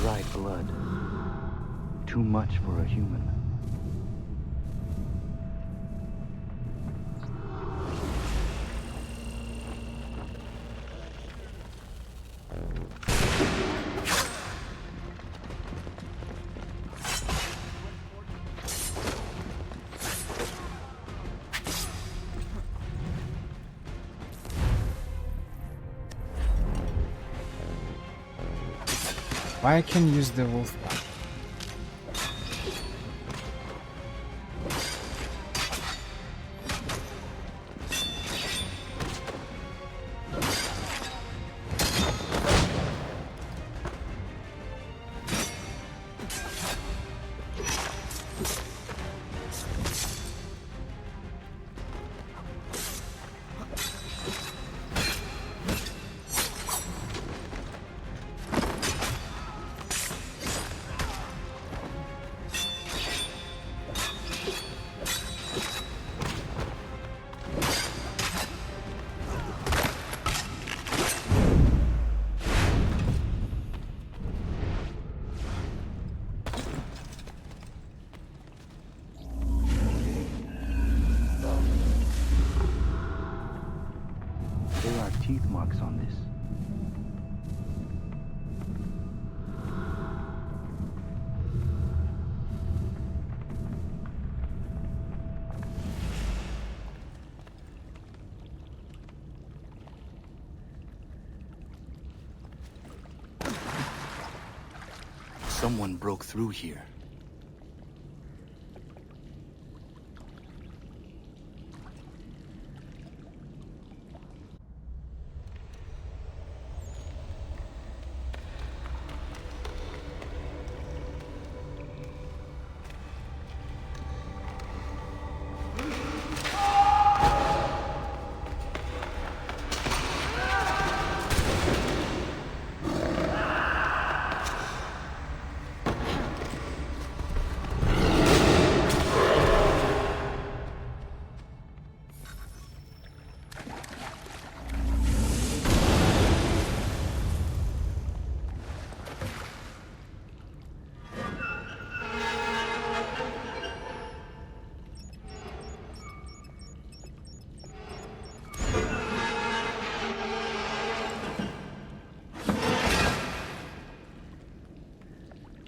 Dried blood. Too much for a human. Why I can use the wolf pack? There are teeth marks on this. Someone broke through here.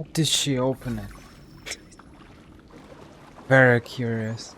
How did she open it? Very curious.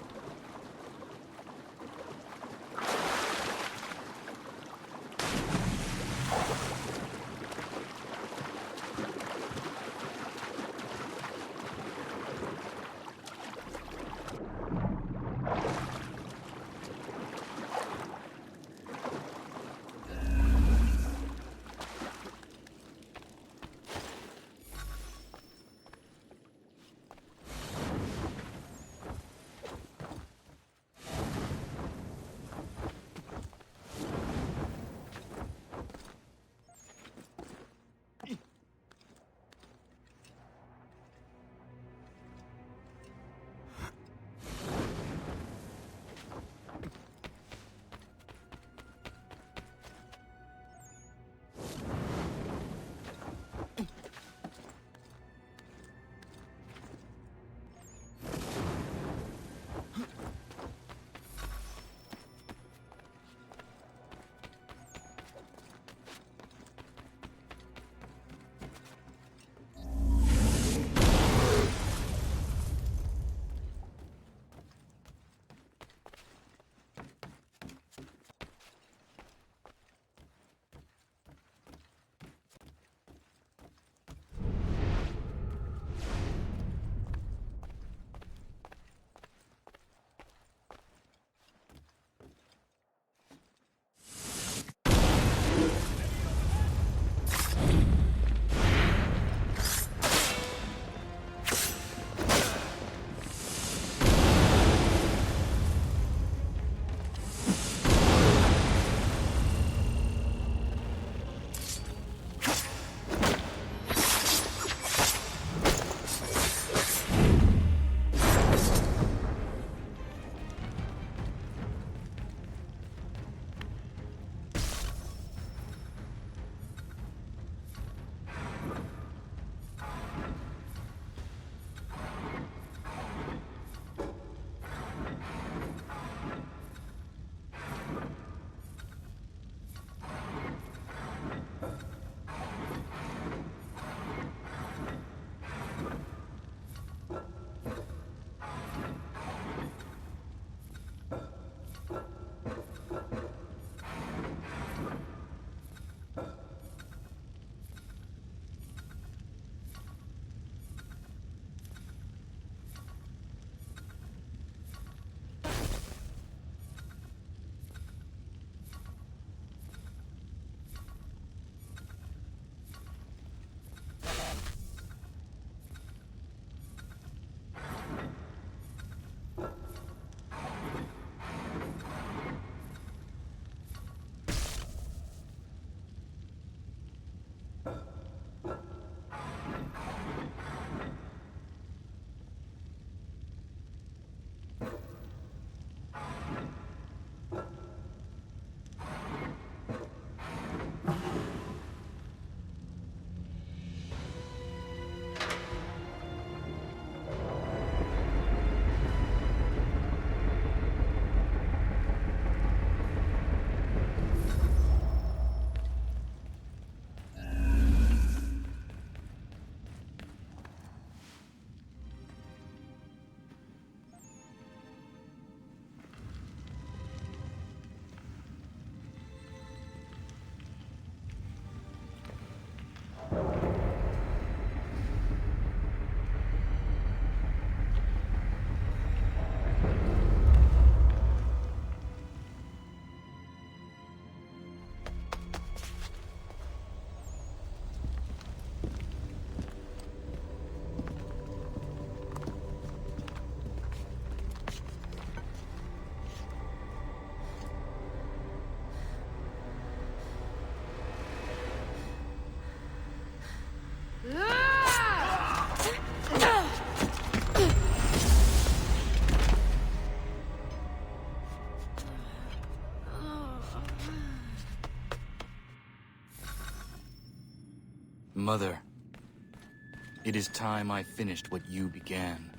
Mother, it is time I finished what you began.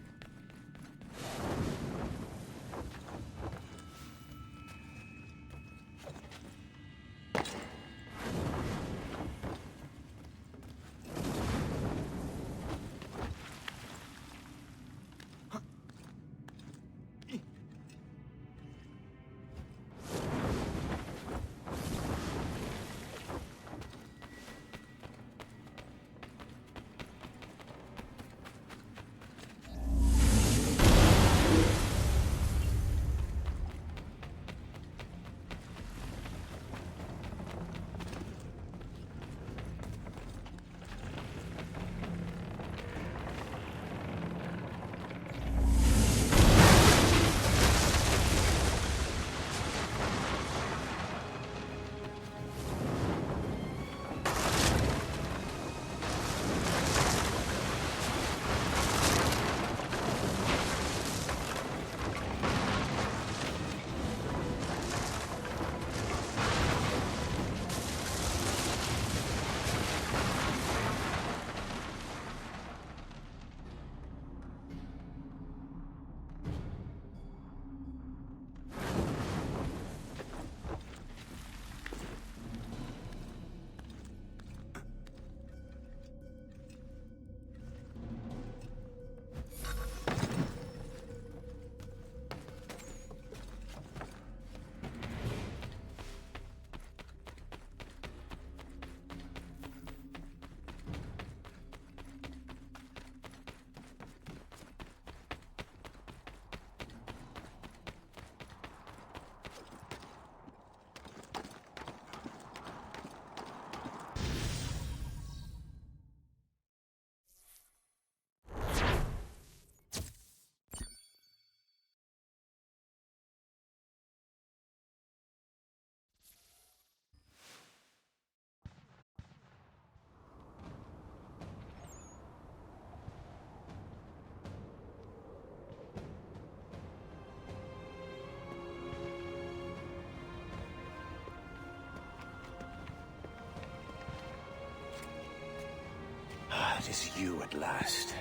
It is you at last.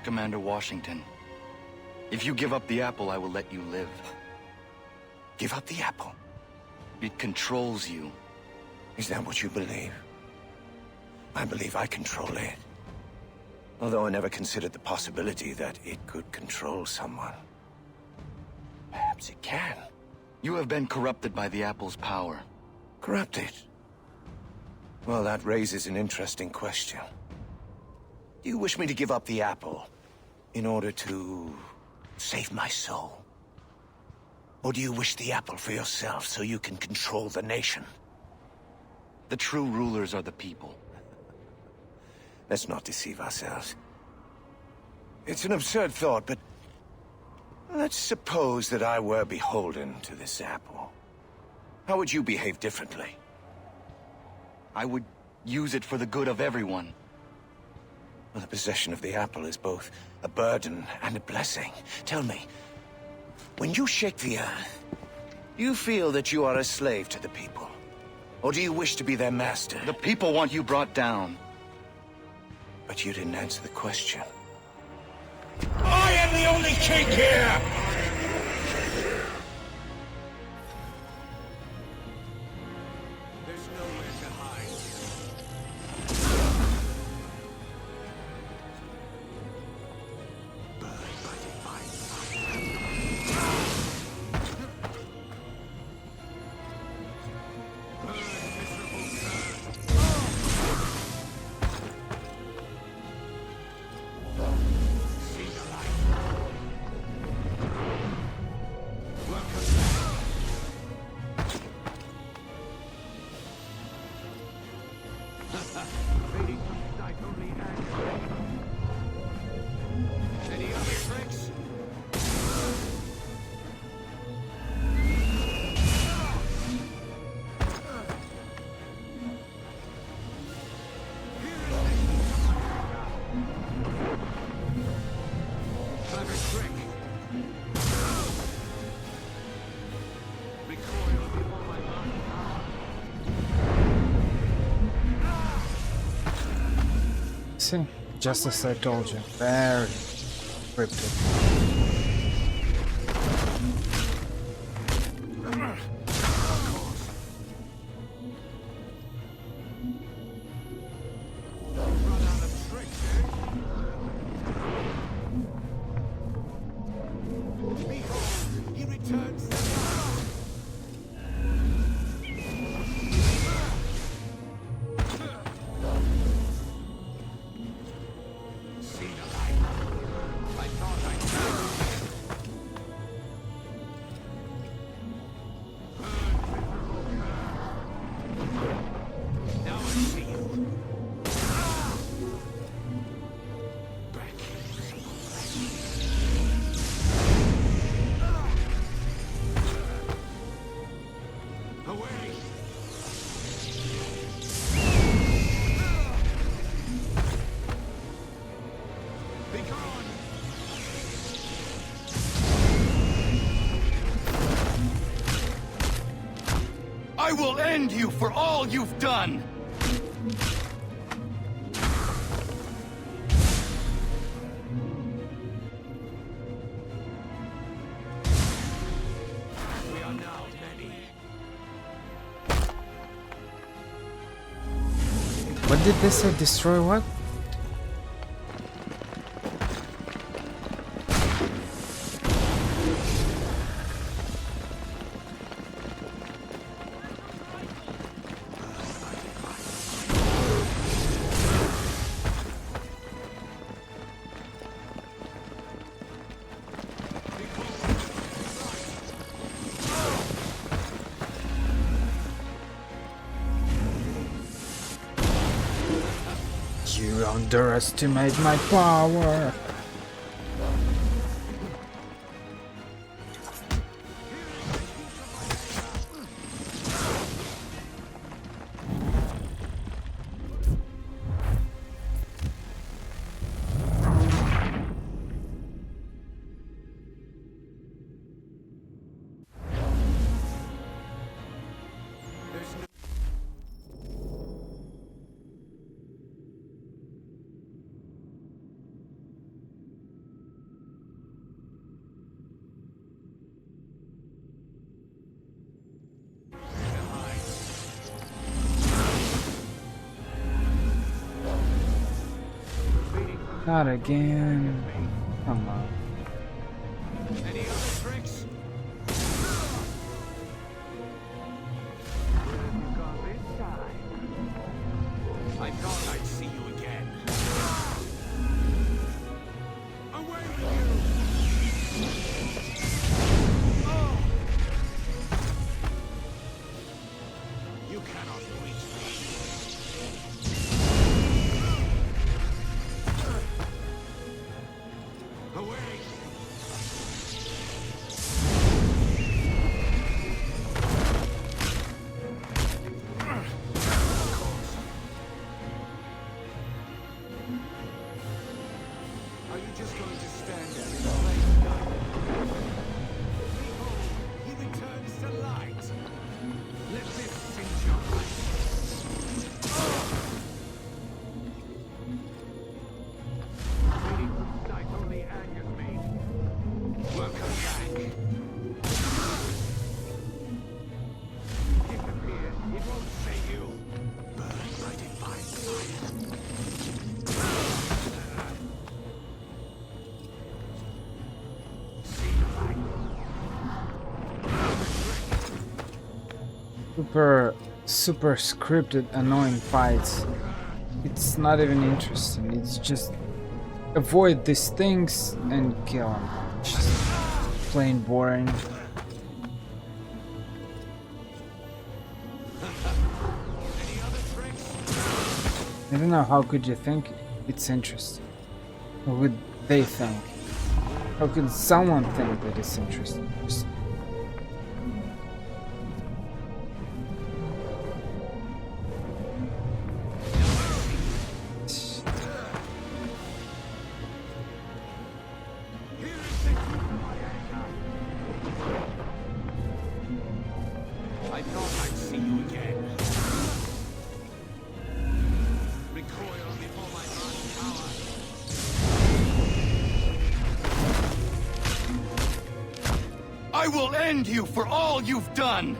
Commander Washington, if you give up the apple, I will let you live. Give up the apple? It controls you. Is that what you believe? I believe I control it. Although I never considered the possibility that it could control someone. Perhaps it can. You have been corrupted by the apple's power. Corrupted? Well, that raises an interesting question. Do you wish me to give up the apple in order to save my soul? Or do you wish the apple for yourself so you can control the nation? The true rulers are the people. Let's not deceive ourselves. It's an absurd thought, but let's suppose that I were beholden to this apple. How would you behave differently? I would use it for the good of everyone. Well, the possession of the apple is both a burden and a blessing. Tell me, when you shake the earth, do you feel that you are a slave to the people? Or do you wish to be their master? The people want you brought down. But you didn't answer the question. I am the only king here! There's nowhere to hide. See, just as I told you, very cryptic. I will end you for all you've done! We are now many. What did they say? Destroy what? You underestimate my power. Not again. Come on. Any other tricks? I thought I'd see you again. Away with you! Oh! You cannot reach me. Away! Are you just going to stand there and play dumb? Behold, he returns to light. Let this singe your life. Waiting from sight only angers me. Welcome back. Disappear. It won't save you. Burn by divine fire. Super scripted, annoying fights. It's not even interesting. It's just avoid these things and kill them. Just plain boring. I don't know, how could you think it's interesting? What would they think? How could someone think that it's interesting? Just I thought I'd see you again. Recoil before my will end you for all you've done!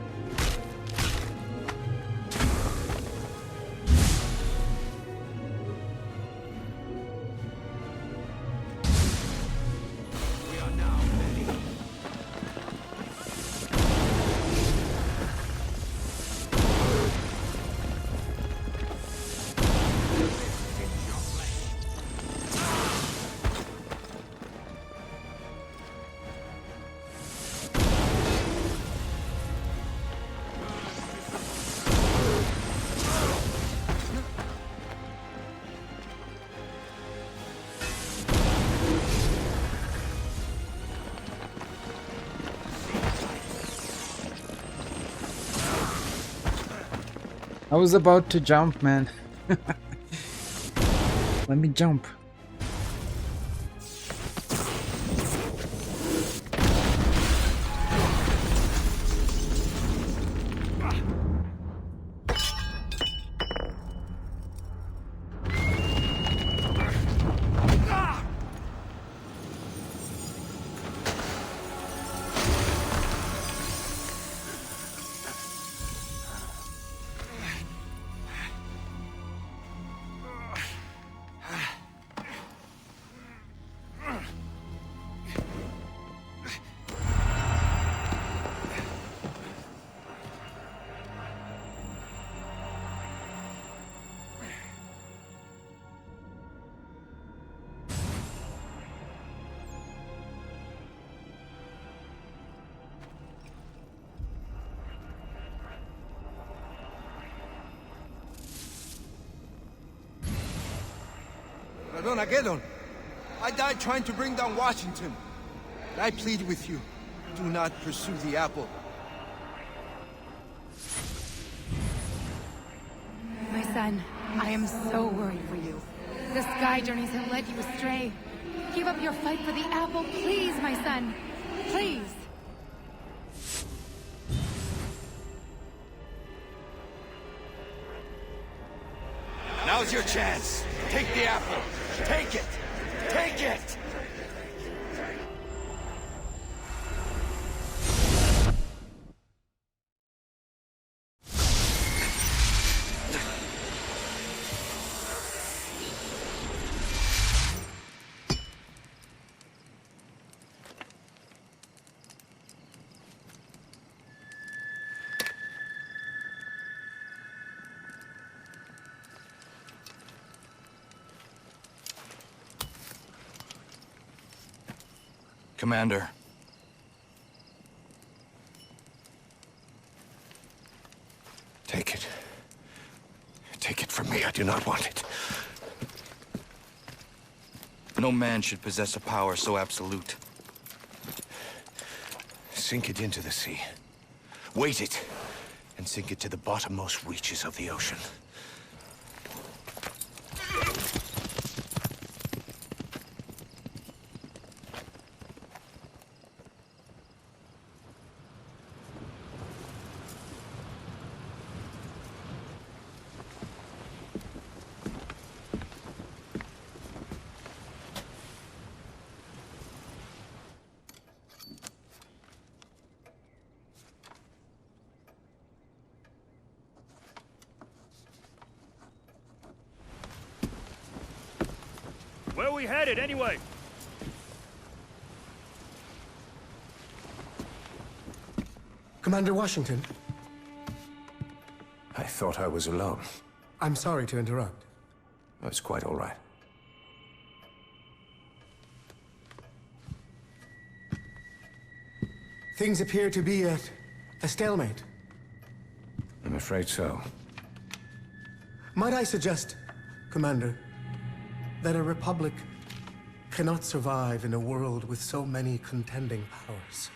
I was about to jump, man. Let me jump. Armageddon. I died trying to bring down Washington. But I plead with you, do not pursue the apple. My son, I am so worried for you. The sky journeys have led you astray. Give up your fight for the apple, please, my son. Please. Now's your chance. Take the apple. Take it. Take it. Commander. Take it. Take it from me. I do not want it. No man should possess a power so absolute. Sink it into the sea. Weight it, and sink it to the bottommost reaches of the ocean. Where are we headed, anyway? Commander Washington, I thought I was alone. I'm sorry to interrupt. That's quite all right. Things appear to be at a stalemate. I'm afraid so. Might I suggest, Commander, that a republic cannot survive in a world with so many contending powers?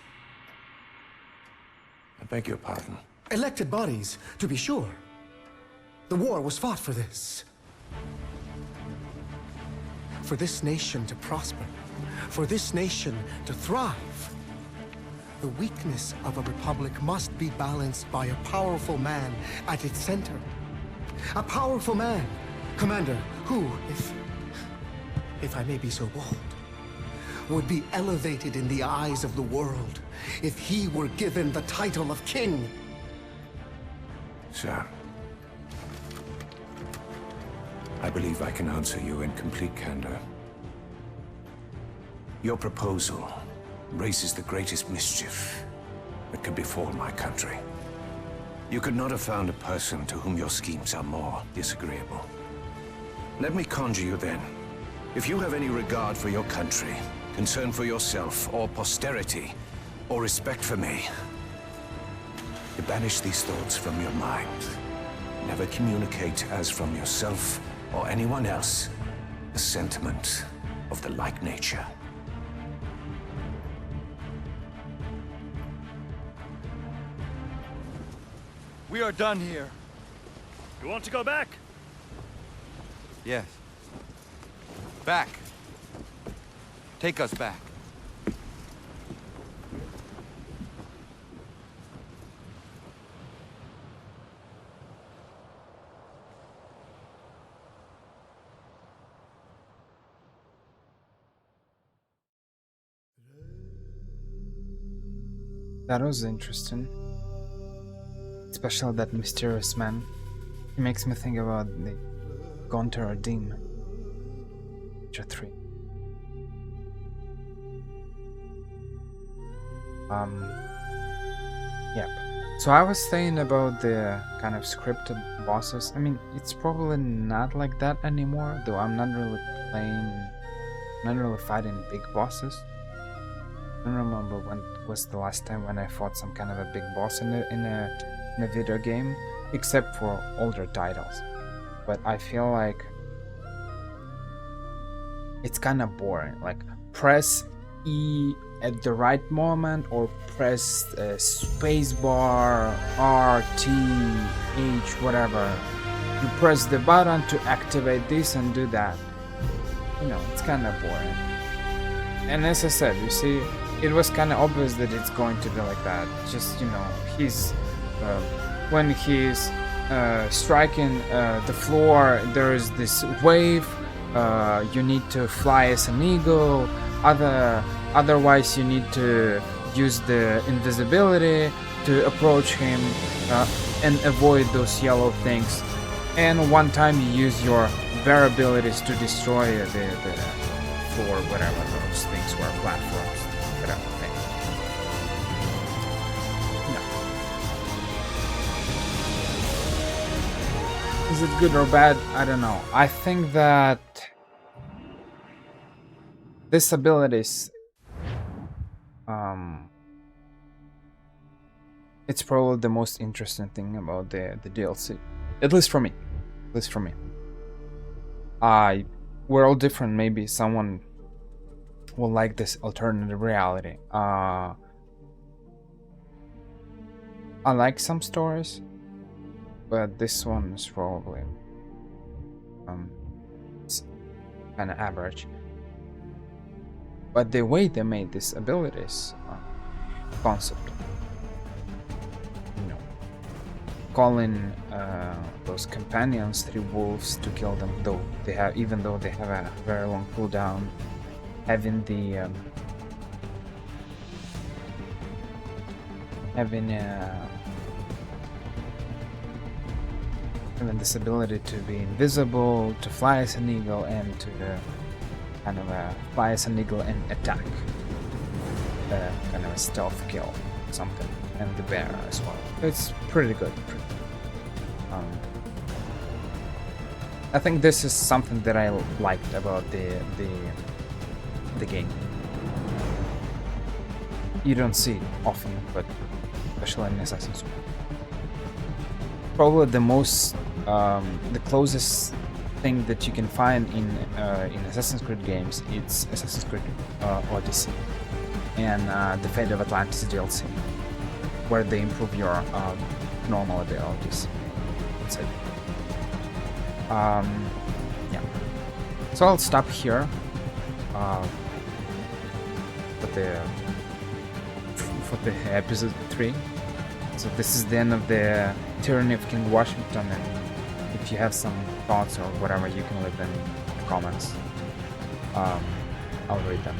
I beg your pardon. Elected bodies, to be sure. The war was fought for this. For this nation to prosper. For this nation to thrive. The weakness of a republic must be balanced by a powerful man at its center. A powerful man, Commander, who, if I may be so bold, would be elevated in the eyes of the world if he were given the title of king. Sir, I believe I can answer you in complete candor. Your proposal raises the greatest mischief that could befall my country. You could not have found a person to whom your schemes are more disagreeable. Let me conjure you then. If you have any regard for your country, concern for yourself, or posterity, or respect for me, to banish these thoughts from your mind. Never communicate as from yourself or anyone else a sentiment of the like nature. We are done here. You want to go back? Yes. Back. Take us back. That was interesting. Especially that mysterious man. He makes me think about the Gunter Demon. Witcher 3. Yep. So I was saying about the kind of scripted bosses. I mean, it's probably not like that anymore, though I'm not really fighting big bosses. I don't remember when was the last time when I fought some kind of a big boss in a video game, except for older titles. But I feel like it's kind of boring. Like, press E at the right moment, or press spacebar, R, T, H, whatever. You press the button to activate this and do that. You know, it's kind of boring. And as I said, you see, it was kind of obvious that it's going to be like that. Just, you know, he's when he's striking the floor, there is this wave. You need to fly as an eagle. Otherwise, you need to use the invisibility to approach him and avoid those yellow things. And one time you use your bear abilities to destroy the floor, whatever those things were, platforms, whatever thing. No. Is it good or bad? I don't know. I think that this abilities, it's probably the most interesting thing about the DLC, at least for me. We're all different. Maybe someone will like this alternative reality. I like some stories, but this one is probably kind of average. But the way they made these abilities concept, you know, calling those companions 3 wolves to kill them, even though they have a very long cooldown, having the having this ability to be invisible, to fly as an eagle, and to kind of fly as an eagle and attack, kind of a stealth kill, something, and the bear as well. It's pretty good. I think this is something that I liked about the game. You don't see it often, but especially in Assassin's Creed. Probably the most, the closest thing that you can find in Assassin's Creed games, it's Assassin's Creed Odyssey and the Fate of Atlantis DLC, where they improve your normal abilities. That's it. Yeah. So I'll stop here for the episode 3. So this is the end of the Tyranny of King Washington, and if you have some thoughts or whatever, you can leave them in the comments. I'll read them.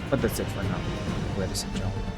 But that's it for now, ladies and gentlemen.